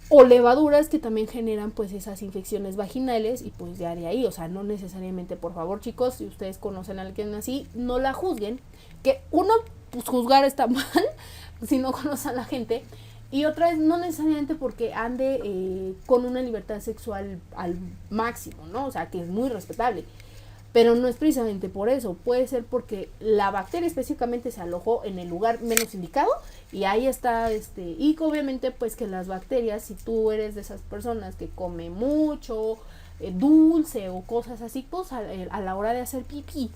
O levaduras que también generan pues esas infecciones vaginales, y pues ya de ahí, o sea, no necesariamente, por favor, chicos, si ustedes conocen a alguien así, no la juzguen, que uno, pues juzgar está mal si no conocen a la gente, y otra es no necesariamente porque ande con una libertad sexual al máximo, ¿no? O sea, que es muy respetable. Pero no es precisamente por eso, puede ser porque la bacteria específicamente se alojó en el lugar menos indicado, y ahí está, y obviamente pues que las bacterias, si tú eres de esas personas que come mucho dulce o cosas así, pues a la hora de hacer pipí,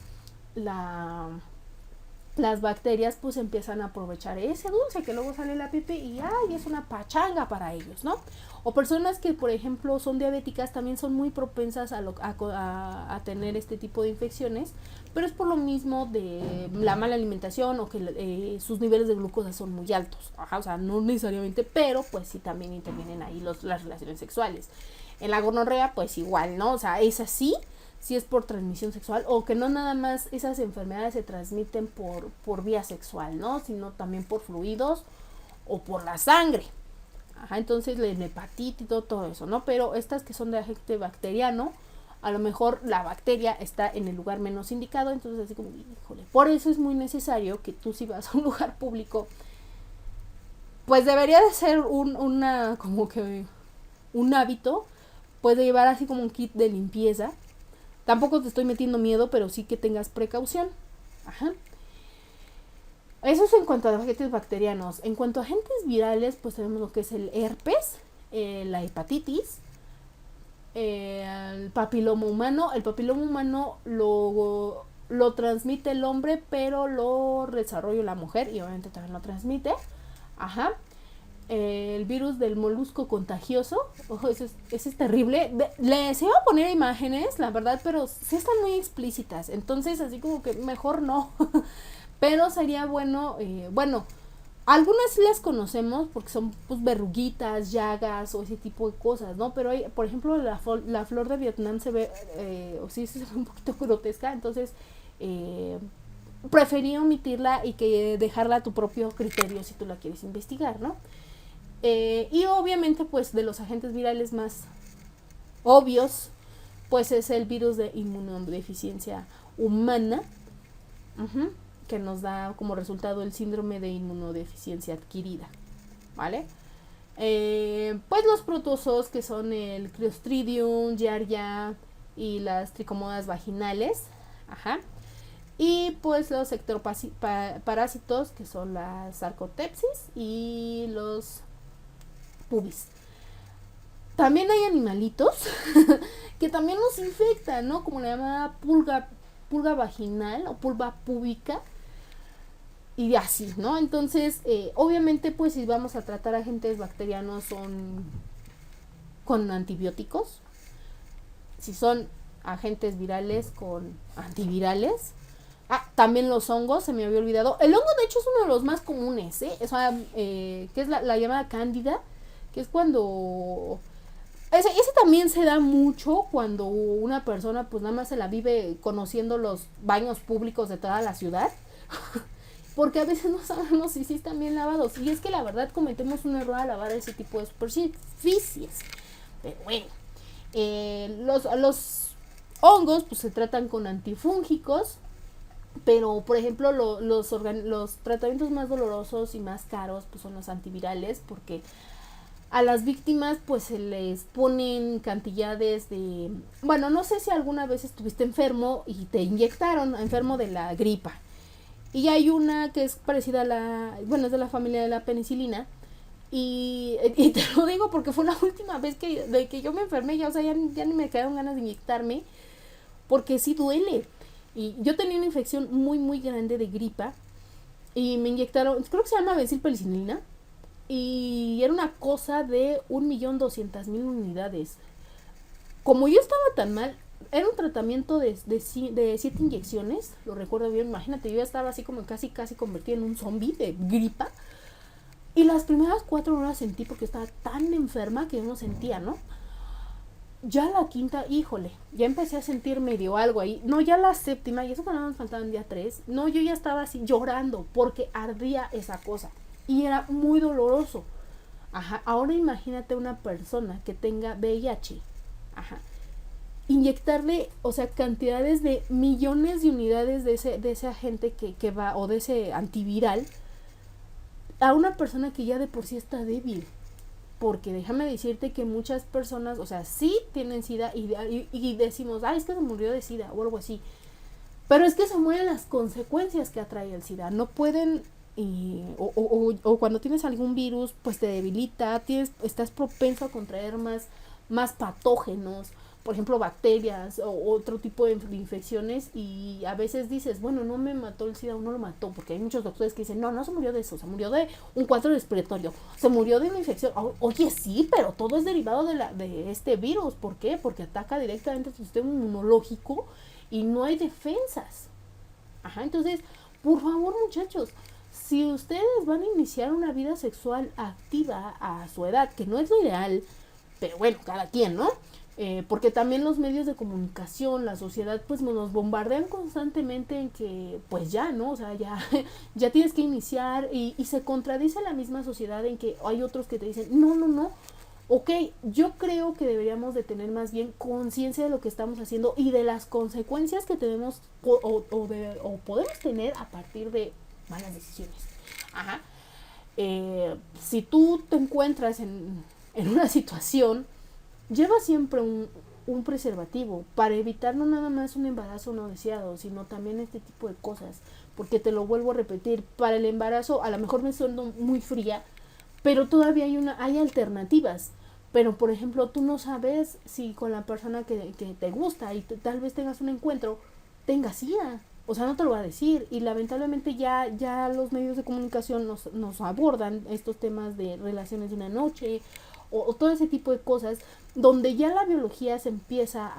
las bacterias pues empiezan a aprovechar ese dulce que luego sale la pipí, y ¡ay! Es una pachanga para ellos, ¿no? O personas que, por ejemplo, son diabéticas, también son muy propensas a tener este tipo de infecciones, pero es por lo mismo de la mala alimentación, o que sus niveles de glucosa son muy altos. O sea, no necesariamente, pero pues sí también intervienen ahí las relaciones sexuales. En la gonorrea, pues igual, ¿no? O sea, es así, si es por transmisión sexual, o que no nada más esas enfermedades se transmiten por vía sexual, ¿no? Sino también por fluidos o por la sangre. Entonces la hepatitis y todo eso, ¿no? Pero estas que son de agente bacteriano, a lo mejor la bacteria está en el lugar menos indicado, entonces así como, híjole, por eso es muy necesario que tú, si vas a un lugar público, pues debería de ser como que un hábito, pues de llevar así como un kit de limpieza. Tampoco te estoy metiendo miedo, pero sí que tengas precaución. Eso es en cuanto a agentes bacterianos. En cuanto a agentes virales, pues tenemos lo que es el herpes, la hepatitis, el papiloma humano. El papiloma humano lo transmite el hombre, pero lo desarrolla la mujer, y obviamente también lo transmite. El virus del molusco contagioso, ese es terrible. Les iba a poner imágenes, la verdad, pero sí están muy explícitas, entonces así como que mejor no. Pero sería bueno, algunas sí las conocemos porque son pues verruguitas, llagas o ese tipo de cosas, ¿no? Pero hay, por ejemplo, la flor de Vietnam se ve, o sí se ve un poquito grotesca, entonces preferí omitirla y que dejarla a tu propio criterio si tú la quieres investigar, ¿no? Y obviamente pues de los agentes virales más obvios, pues es el virus de inmunodeficiencia humana, que nos da como resultado el síndrome de inmunodeficiencia adquirida, ¿vale? Pues los protozoos, que son el Clostridium, Giardia y las tricomonas vaginales, y pues los ectoparásitos, que son las Sarcoptepsis y los pubis. También hay animalitos que también nos infectan, ¿no? Como la llamada pulga vaginal o pulga púbica y así, ¿no? Entonces, obviamente, pues si vamos a tratar agentes bacterianos son con antibióticos, si son agentes virales con antivirales. También los hongos, se me había olvidado. El hongo, de hecho, es uno de los más comunes, ¿eh? O sea, que es la llamada cándida, que es cuando... Ese también se da mucho cuando una persona pues nada más se la vive conociendo los baños públicos de toda la ciudad. Porque a veces no sabemos si sí están bien lavados. Y es que la verdad cometemos un error al lavar ese tipo de superficies. Pero bueno, los hongos pues se tratan con antifúngicos. Pero, por ejemplo, los tratamientos más dolorosos y más caros pues son los antivirales, porque a las víctimas pues se les ponen cantidades de... Bueno, no sé si alguna vez estuviste enfermo y te inyectaron, enfermo de la gripa. Y hay una que es parecida a la... Bueno, es de la familia de la penicilina. Y te lo digo porque fue la última vez que yo me enfermé, ya, o sea, ya ni me quedaron ganas de inyectarme, porque sí duele. Y yo tenía una infección muy, muy grande de gripa y me inyectaron, creo que se llama bencilpenicilina, y era una cosa de 1.200.000 unidades. Como yo estaba tan mal, era un tratamiento de 7 inyecciones, lo recuerdo bien, imagínate, yo ya estaba así como casi convertida en un zombie de gripa. Y las primeras 4 horas sentí, porque estaba tan enferma que yo no sentía, ¿no? Ya la quinta, híjole, ya empecé a sentir medio algo ahí. No, ya la séptima, y eso cuando nos faltaban día 3, no, yo ya estaba así llorando porque ardía esa cosa. Y era muy doloroso. Ajá, ahora imagínate una persona que tenga VIH. Ajá. Inyectarle, o sea, cantidades de millones de unidades de ese agente que va, o de ese antiviral, a una persona que ya de por sí está débil. Porque déjame decirte que muchas personas, o sea, sí tienen SIDA y decimos, es que se murió de SIDA o algo así. Pero es que se mueren las consecuencias que atrae el SIDA. No pueden, o cuando tienes algún virus, pues te debilita, estás propenso a contraer más patógenos, por ejemplo, bacterias o otro tipo de infecciones, y a veces dices, bueno, no me mató el SIDA o no lo mató, porque hay muchos doctores que dicen, no se murió de eso, se murió de un cuadro respiratorio, se murió de una infección. Oye, sí, pero todo es derivado de este virus. ¿Por qué? Porque ataca directamente tu sistema inmunológico y no hay defensas. Ajá, entonces, por favor, muchachos, si ustedes van a iniciar una vida sexual activa a su edad, que no es lo ideal, pero bueno, cada quien, ¿no? Porque también los medios de comunicación, la sociedad, pues nos bombardean constantemente en que, pues ya, ¿no? O sea, ya tienes que iniciar, y se contradice la misma sociedad en que hay otros que te dicen, no, ok, yo creo que deberíamos de tener más bien conciencia de lo que estamos haciendo y de las consecuencias que tenemos o podemos tener a partir de malas decisiones. Ajá. Si tú te encuentras en una situación, lleva siempre un preservativo para evitar no nada más un embarazo no deseado, sino también este tipo de cosas. Porque te lo vuelvo a repetir, para el embarazo a lo mejor me sueno muy fría, pero todavía hay alternativas. Pero por ejemplo, tú no sabes si con la persona que te gusta y tal vez tengas un encuentro, tengas SIDA. O sea, no te lo va a decir. Y lamentablemente ya los medios de comunicación nos abordan estos temas de relaciones de una noche, o todo ese tipo de cosas, donde ya la biología se empieza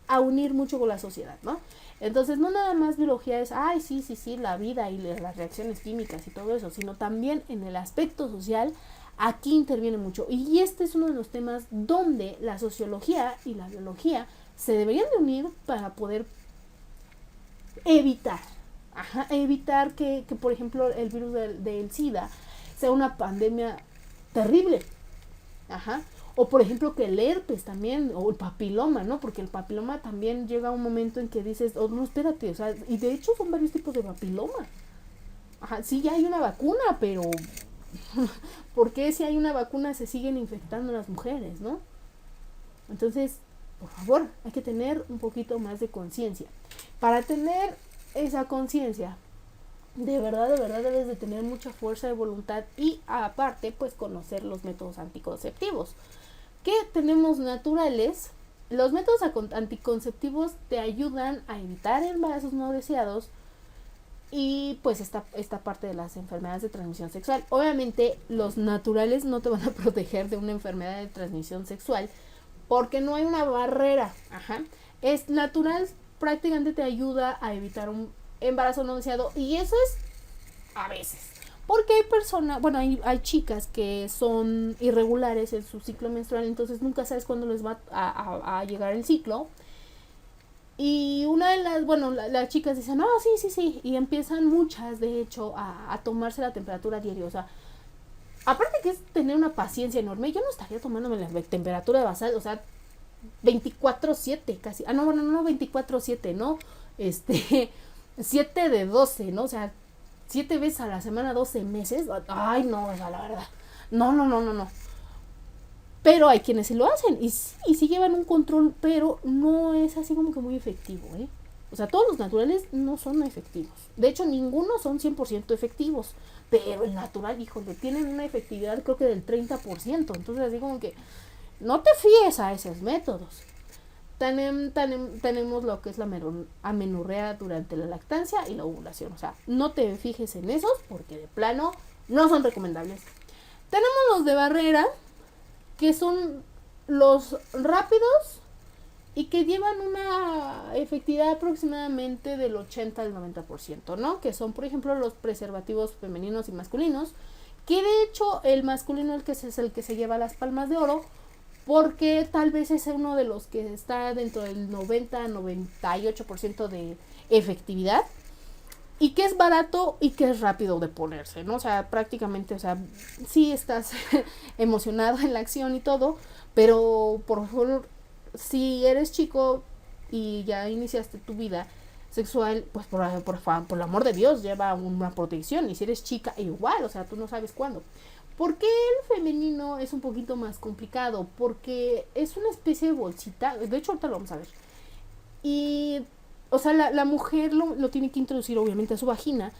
a unir mucho con la sociedad, ¿no? Entonces, no nada más biología es, sí, la vida y las reacciones químicas y todo eso, sino también en el aspecto social, aquí interviene mucho. Y este es uno de los temas donde la sociología y la biología se deberían de unir para poder evitar que por ejemplo, el virus del SIDA sea una pandemia terrible. Ajá. O por ejemplo que el herpes también, o el papiloma, ¿no? Porque el papiloma también llega a un momento en que dices, no, espérate, o sea, y de hecho son varios tipos de papiloma. Ajá, sí, ya hay una vacuna, pero ¿por qué si hay una vacuna se siguen infectando las mujeres, no? Entonces, por favor, hay que tener un poquito más de conciencia. Para tener esa conciencia, de verdad debes de tener mucha fuerza de voluntad y aparte pues conocer los métodos anticonceptivos que tenemos naturales. Los métodos anticonceptivos te ayudan a evitar embarazos no deseados y pues esta parte de las enfermedades de transmisión sexual. Obviamente los naturales no te van a proteger de una enfermedad de transmisión sexual porque no hay una barrera. Ajá. Es natural, prácticamente te ayuda a evitar un embarazo no deseado y eso es a veces. Porque hay personas, bueno, hay chicas que son irregulares en su ciclo menstrual, entonces nunca sabes cuándo les va a llegar el ciclo. Y una de las, bueno, las chicas dicen, no, sí, y empiezan muchas, de hecho, a tomarse la temperatura diaria. O sea, aparte que es tener una paciencia enorme, yo no estaría tomándome la temperatura de basal, o sea, 24/7 casi. Ah, no, bueno, no 24/7, ¿no? 7 de 12, ¿no? O sea, 7 veces a la semana, 12 meses. Ay, no, o sea, la verdad. No. Pero hay quienes sí lo hacen y sí llevan un control, pero no es así como que muy efectivo, ¿eh? O sea, todos los naturales no son efectivos. De hecho, ninguno son 100% efectivos. Pero el natural, híjole, tienen una efectividad creo que del 30%. Entonces, así como que no te fíes a esos métodos. Tenemos lo que es la amenorrea durante la lactancia y la ovulación. O sea, no te fijes en esos porque de plano no son recomendables. Tenemos los de barrera, que son los rápidos y que llevan una efectividad aproximadamente del 80 al 90%, ¿no? Que son, por ejemplo, los preservativos femeninos y masculinos, que de hecho el masculino es el que se lleva las palmas de oro, porque tal vez es uno de los que está dentro del 90-98% de efectividad y que es barato y que es rápido de ponerse, ¿no? O sea, prácticamente, o sea, sí estás emocionado en la acción y todo, pero por favor, si eres chico y ya iniciaste tu vida sexual, pues por el amor de Dios, lleva una protección. Y si eres chica, igual, o sea, tú no sabes cuándo. ¿Por qué el femenino es un poquito más complicado? Porque es una especie de bolsita, de hecho ahorita lo vamos a ver. Y, o sea, la mujer lo tiene que introducir obviamente a su vagina,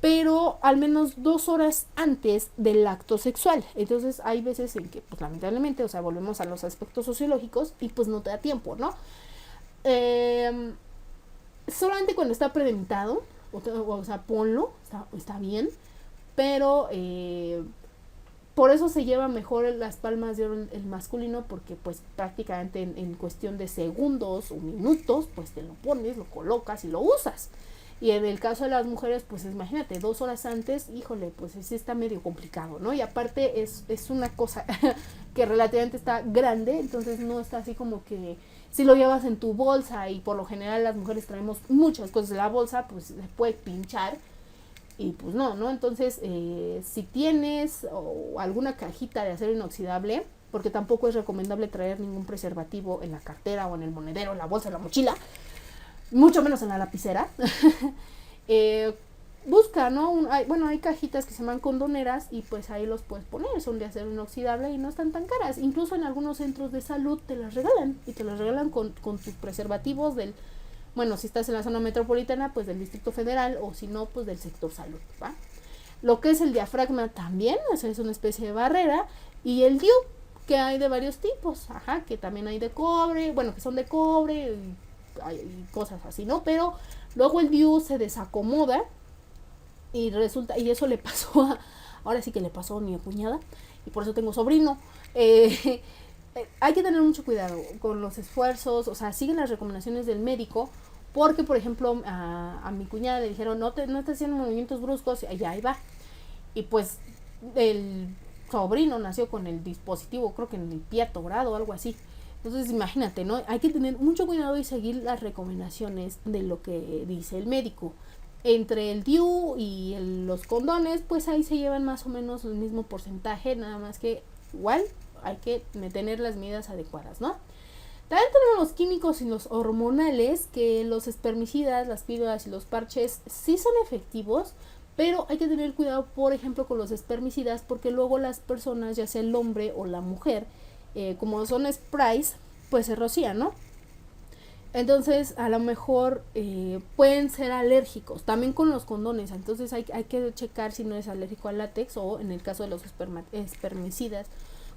pero al menos 2 horas antes del acto sexual. Entonces hay veces en que, pues lamentablemente, o sea, volvemos a los aspectos sociológicos y pues no te da tiempo, ¿no? Solamente cuando está premeditado, o sea, ponlo, está bien, pero por eso se lleva mejor las palmas de oro el masculino, porque pues prácticamente en cuestión de segundos o minutos, pues te lo pones, lo colocas y lo usas. Y en el caso de las mujeres, pues imagínate, 2 horas antes, híjole, pues sí está medio complicado, ¿no? Y aparte es una cosa que relativamente está grande, entonces no está así como que si lo llevas en tu bolsa, y por lo general las mujeres traemos muchas cosas en la bolsa, pues se puede pinchar. Y pues no, Entonces, si tienes alguna cajita de acero inoxidable, porque tampoco es recomendable traer ningún preservativo en la cartera o en el monedero, en la bolsa, en la mochila, mucho menos en la lapicera. Busca, ¿no? Hay cajitas que se llaman condoneras y pues ahí los puedes poner, son de acero inoxidable y no están tan caras. Incluso en algunos centros de salud te las regalan y te las regalan con tus preservativos bueno, si estás en la zona metropolitana, pues del Distrito Federal, o si no, pues del sector salud, ¿va? Lo que es el diafragma también, o sea, es una especie de barrera, y el DIU, que hay de varios tipos, que también hay de cobre, bueno, que son de cobre y cosas así, ¿no? Pero luego el DIU se desacomoda y resulta, y eso le pasó ahora sí que le pasó a mi cuñada, y por eso tengo sobrino. Hay que tener mucho cuidado con los esfuerzos, o sea, siguen las recomendaciones del médico, porque por ejemplo a mi cuñada le dijeron no estés haciendo movimientos bruscos, y ahí va, y pues el sobrino nació con el dispositivo, creo que en el pie atorado o algo así. Entonces imagínate, ¿no? Hay que tener mucho cuidado y seguir las recomendaciones de lo que dice el médico. Entre el DIU y los condones, pues ahí se llevan más o menos el mismo porcentaje, nada más que igual hay que tener las medidas adecuadas, ¿no? También tenemos los químicos y los hormonales, que los espermicidas, las píldoras y los parches sí son efectivos, pero hay que tener cuidado, por ejemplo, con los espermicidas, porque luego las personas, ya sea el hombre o la mujer, como son sprays, pues se rocían, ¿no? Entonces, a lo mejor pueden ser alérgicos, también con los condones. Entonces, hay que checar si no es alérgico al látex o, en el caso de los espermicidas,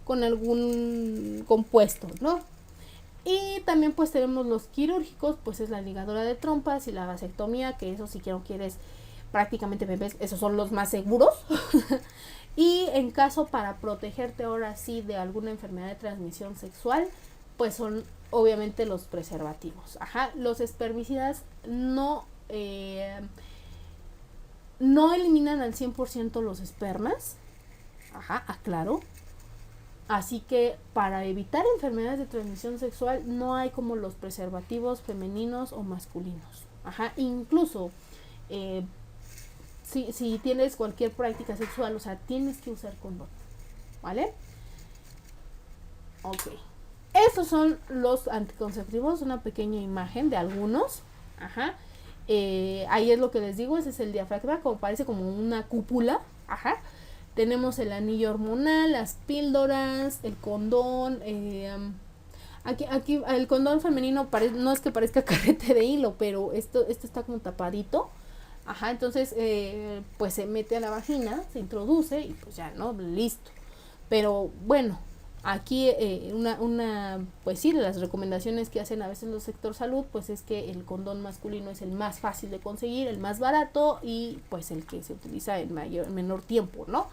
con algún compuesto, ¿no? Y también pues tenemos los quirúrgicos, pues es la ligadura de trompas y la vasectomía, que eso si quieres prácticamente bebés, esos son los más seguros. Y en caso para protegerte ahora sí de alguna enfermedad de transmisión sexual, pues son obviamente los preservativos. Ajá, los espermicidas no eliminan al 100% los espermas. Ajá, aclaro. Así que para evitar enfermedades de transmisión sexual no hay como los preservativos femeninos o masculinos. Ajá, incluso si tienes cualquier práctica sexual, o sea, tienes que usar condón, ¿vale? Ok. Estos son los anticonceptivos, una pequeña imagen de algunos. Ajá. Ahí es lo que les digo, ese es el diafragma, como parece como una cúpula. Ajá. Tenemos el anillo hormonal, las píldoras, el condón. Aquí el condón femenino no es que parezca carrete de hilo, pero esto está como tapadito. Ajá, entonces pues se mete a la vagina, se introduce y pues ya, ¿no? Listo. Pero bueno, aquí pues sí, de las recomendaciones que hacen a veces los sector salud, pues es que el condón masculino es el más fácil de conseguir, el más barato y pues el que se utiliza en menor tiempo, ¿no?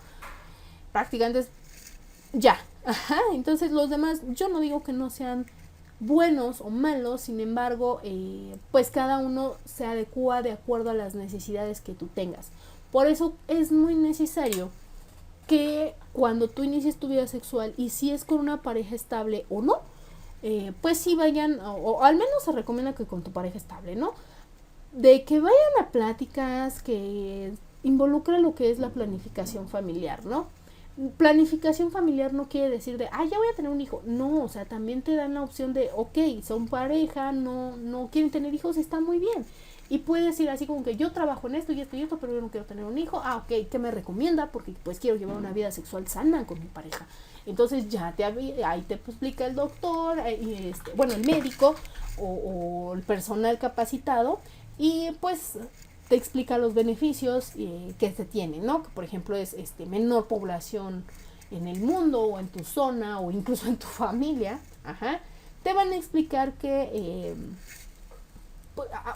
Prácticamente ya. Ajá, entonces los demás, yo no digo que no sean buenos o malos, sin embargo, pues cada uno se adecua de acuerdo a las necesidades que tú tengas. Por eso es muy necesario que cuando tú inicies tu vida sexual y si es con una pareja estable o no, pues sí vayan, o al menos se recomienda que con tu pareja estable, ¿no? De que vayan a pláticas que involucren lo que es la planificación familiar, ¿no? Planificación familiar no quiere decir de, ya voy a tener un hijo. No, o sea, también te dan la opción de, ok, son pareja, no quieren tener hijos, está muy bien. Y puedes decir así como que yo trabajo en esto y esto y esto, pero yo no quiero tener un hijo. Ok, ¿qué me recomienda? Porque pues quiero llevar una vida sexual sana con mi pareja. Entonces ya ahí te explica el doctor, bueno, el médico o el personal capacitado y pues te explica los beneficios que se tienen, ¿no? Que por ejemplo es menor población en el mundo o en tu zona o incluso en tu familia. Ajá. Te van a explicar que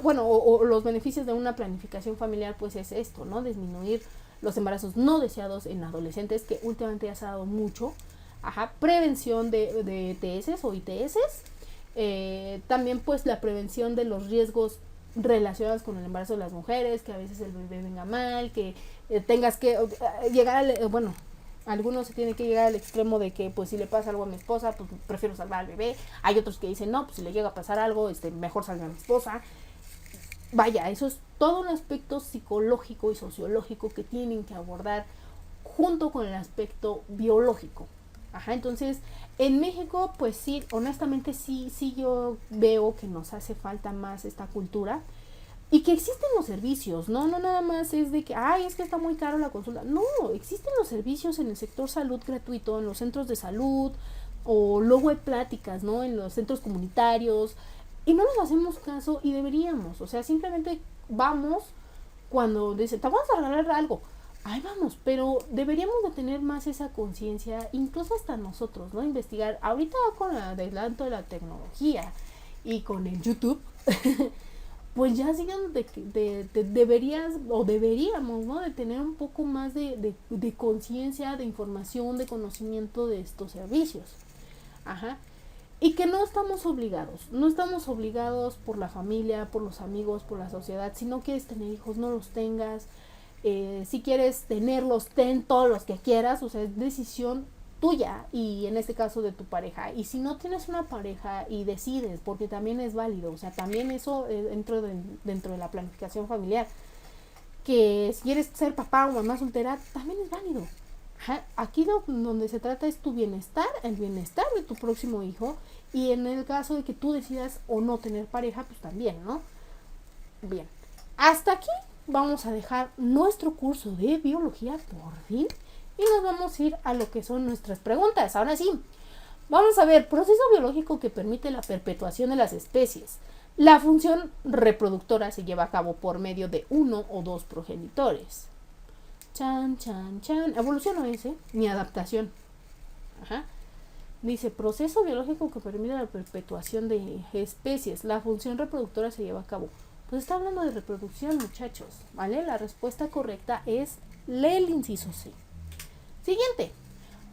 bueno, o los beneficios de una planificación familiar pues es esto, ¿no? Disminuir los embarazos no deseados en adolescentes, que últimamente ya se ha dado mucho. Ajá, prevención de ETS o ITS. También pues la prevención de los riesgos relacionados con el embarazo de las mujeres, que a veces el bebé venga mal, que tengas que llegar bueno, algunos se tienen que llegar al extremo de que pues si le pasa algo a mi esposa, pues prefiero salvar al bebé. Hay otros que dicen, no, pues si le llega a pasar algo, mejor salve a mi esposa. Vaya, eso es todo un aspecto psicológico y sociológico que tienen que abordar junto con el aspecto biológico. Ajá, entonces en México pues sí, honestamente sí yo veo que nos hace falta más esta cultura y que existen los servicios, no nada más es de que, es que está muy caro la consulta. No, existen los servicios en el sector salud gratuito, en los centros de salud, o luego hay pláticas, ¿no? En los centros comunitarios, y no nos hacemos caso y deberíamos, o sea, simplemente vamos cuando dicen, te vamos a regalar algo, ahí vamos, pero deberíamos de tener más esa conciencia, incluso hasta nosotros, ¿no? Investigar, ahorita con el adelanto de la tecnología y con el YouTube, pues ya sigan deberíamos, ¿no? De tener un poco más de conciencia, de información, de conocimiento de estos servicios. Ajá. Y que no estamos obligados por la familia, por los amigos, por la sociedad. Si no quieres tener hijos, no los tengas. Si quieres tenerlos, ten todos los que quieras, o sea, es decisión tuya y en este caso de tu pareja. Y si no tienes una pareja y decides, porque también es válido, o sea, también eso dentro de la planificación familiar, que si quieres ser papá o mamá soltera, también es válido. Ajá. Aquí donde se trata es tu bienestar, el bienestar de tu próximo hijo, y en el caso de que tú decidas o no tener pareja, pues también, ¿no? Bien, hasta aquí vamos a dejar nuestro curso de biología por fin y nos vamos a ir a lo que son nuestras preguntas. Ahora sí, vamos a ver, proceso biológico que permite la perpetuación de las especies. La función reproductora se lleva a cabo por medio de uno o dos progenitores. Chan, chan, chan. Evolución no es, ni adaptación. Ajá. Dice, proceso biológico que permite la perpetuación de especies. La función reproductora se lleva a cabo. Pues está hablando de reproducción, muchachos, ¿vale? La respuesta correcta es lee el inciso C. Siguiente.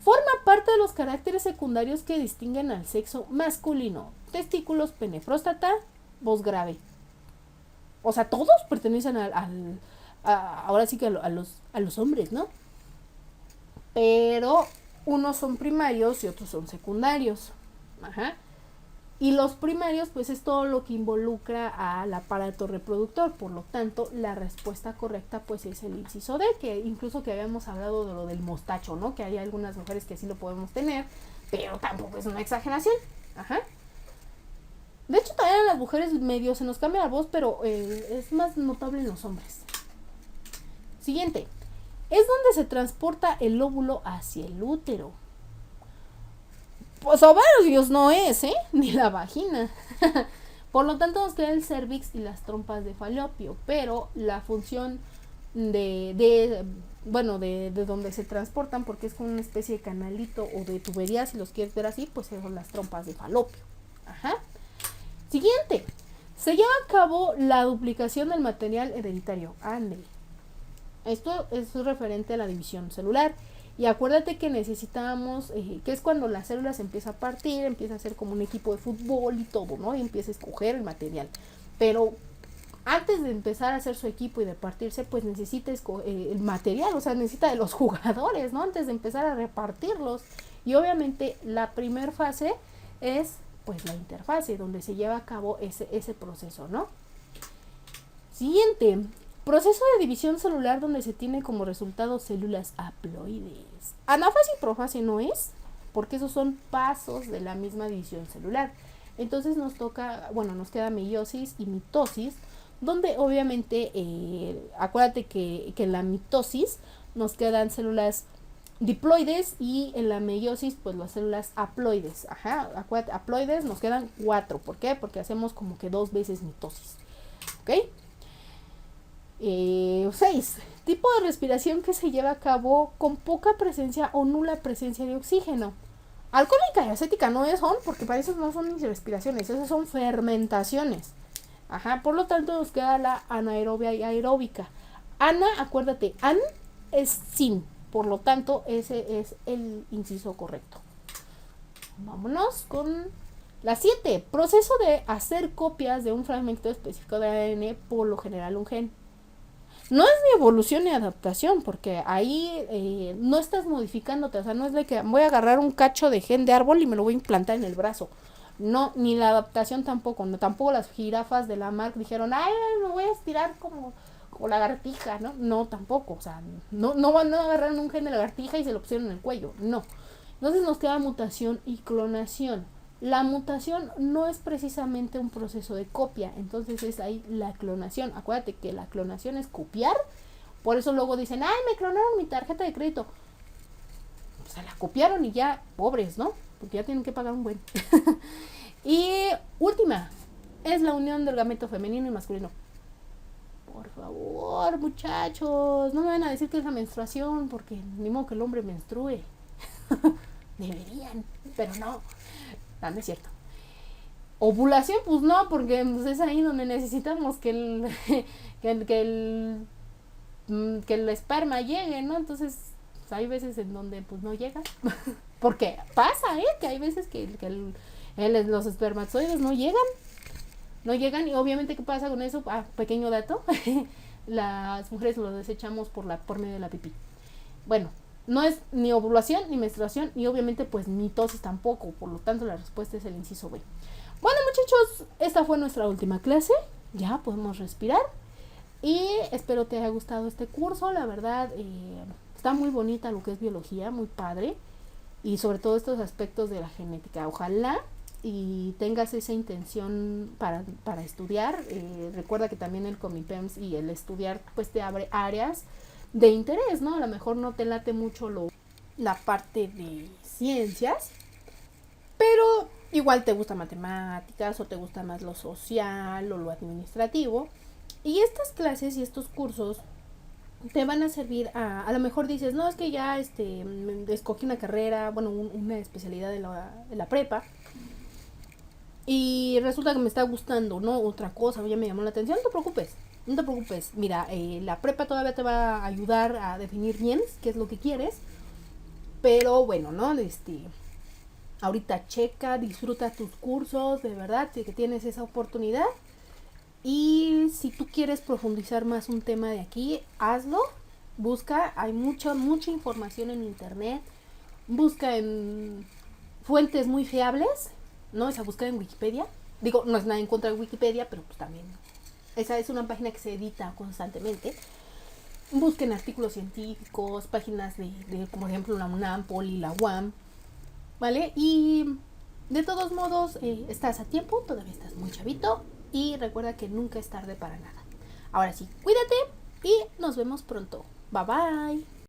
Forma parte de los caracteres secundarios que distinguen al sexo masculino. Testículos, pene, próstata, voz grave. O sea, todos pertenecen ahora sí que a los hombres, ¿no? Pero unos son primarios y otros son secundarios. Ajá. Y los primarios, pues es todo lo que involucra al aparato reproductor. Por lo tanto, la respuesta correcta, pues es el inciso D, que incluso que habíamos hablado de lo del mostacho, ¿no? Que hay algunas mujeres que sí lo podemos tener, pero tampoco es una exageración. Ajá. De hecho, también a las mujeres medio se nos cambia la voz, pero es más notable en los hombres. Siguiente. Es donde se transporta el óvulo hacia el útero. Pues ovarios no es, ni la vagina. Por lo tanto nos queda el cervix y las trompas de falopio, pero la función de donde se transportan, porque es como una especie de canalito o de tubería, si los quieres ver así, pues son las trompas de falopio. Ajá. Siguiente. Se lleva a cabo la duplicación del material hereditario. Ándale. Esto es referente a la división celular. Y acuérdate que necesitamos, que es cuando la célula se empieza a partir, empieza a ser como un equipo de fútbol y todo, ¿no? Y empieza a escoger el material. Pero antes de empezar a hacer su equipo y de partirse, pues necesita el material, o sea, necesita de los jugadores, ¿no? Antes de empezar a repartirlos. Y obviamente la primera fase es, pues, la interfase, donde se lleva a cabo ese proceso, ¿no? Siguiente. Proceso de división celular donde se tiene como resultado células haploides. Anafase y profase no es, porque esos son pasos de la misma división celular. Entonces nos queda meiosis y mitosis, donde obviamente, acuérdate que en la mitosis nos quedan células diploides y en la meiosis, pues las células haploides. Ajá, acuérdate, haploides nos quedan 4. ¿Por qué? Porque hacemos como que 2 veces mitosis. ¿Ok? 6. Tipo de respiración que se lleva a cabo con poca presencia o nula presencia de oxígeno. Alcohólica y acética no son, porque para eso no son respiraciones, esas son fermentaciones. Ajá, por lo tanto nos queda la anaerobia y aeróbica. Ana, acuérdate, an es sin, por lo tanto ese es el inciso correcto. Vámonos con la 7. Proceso de hacer copias de un fragmento específico de ADN, por lo general un gen. No es ni evolución ni adaptación, porque ahí no estás modificándote, o sea, no es de que voy a agarrar un cacho de gen de árbol y me lo voy a implantar en el brazo. No, ni la adaptación tampoco, tampoco las jirafas de la Lamarck dijeron, ay, me voy a estirar como lagartija, ¿no? No, tampoco, o sea, no agarraron un gen de lagartija y se lo pusieron en el cuello, no. Entonces nos queda mutación y clonación. La mutación no es precisamente un proceso de copia, entonces es ahí la clonación. Acuérdate que la clonación es copiar, por eso luego dicen, ay, me clonaron mi tarjeta de crédito. O sea, la copiaron y ya, pobres, ¿no? Porque ya tienen que pagar un buen. Y última, es la unión del gameto femenino y masculino. Por favor, muchachos, no me van a decir que es la menstruación, porque ni modo que el hombre menstrue. Deberían, pero no. No es cierto. Ovulación, pues no, porque pues, es ahí donde necesitamos que el esperma llegue, ¿no? Entonces, pues, hay veces en donde pues no llega. Porque pasa, que hay veces que los espermatozoides no llegan, y obviamente, ¿qué pasa con eso? Pequeño dato, las mujeres lo desechamos por medio de la pipí. Bueno, no es ni ovulación, ni menstruación, y obviamente pues mitosis tampoco, por lo tanto la respuesta es el inciso B. Bueno, muchachos, esta fue nuestra última clase, ya podemos respirar, y espero te haya gustado este curso. La verdad, está muy bonita lo que es biología, muy padre, y sobre todo estos aspectos de la genética. Ojalá y tengas esa intención para estudiar. Recuerda que también el Comipems y el estudiar pues te abre áreas de interés, ¿no? A lo mejor no te late mucho la parte de ciencias, pero Igual te gusta matemáticas o te gusta más lo social o lo administrativo. Y estas clases y estos cursos te van a servir a lo mejor dices, no, es que ya escogí una carrera, bueno, una especialidad en la prepa y resulta que me está gustando, ¿no? Otra cosa, ya me llamó la atención, no te preocupes. No te preocupes, mira, la prepa todavía te va a ayudar a definir bien qué es lo que quieres, pero bueno, ¿no? Ahorita checa, disfruta tus cursos, de verdad, que tienes esa oportunidad. Y si tú quieres profundizar más un tema de aquí, hazlo. Busca, hay mucha información en internet. Busca en fuentes muy fiables, ¿no? Esa buscar en Wikipedia. Digo, no es nada en contra de Wikipedia, pero pues también. Esa es una página que se edita constantemente. Busquen artículos científicos, páginas de como ejemplo la UNAM, Poli, la UAM, ¿vale? Y de todos modos, estás a tiempo, todavía estás muy chavito y recuerda que nunca es tarde para nada. Ahora sí, cuídate y nos vemos pronto. Bye bye.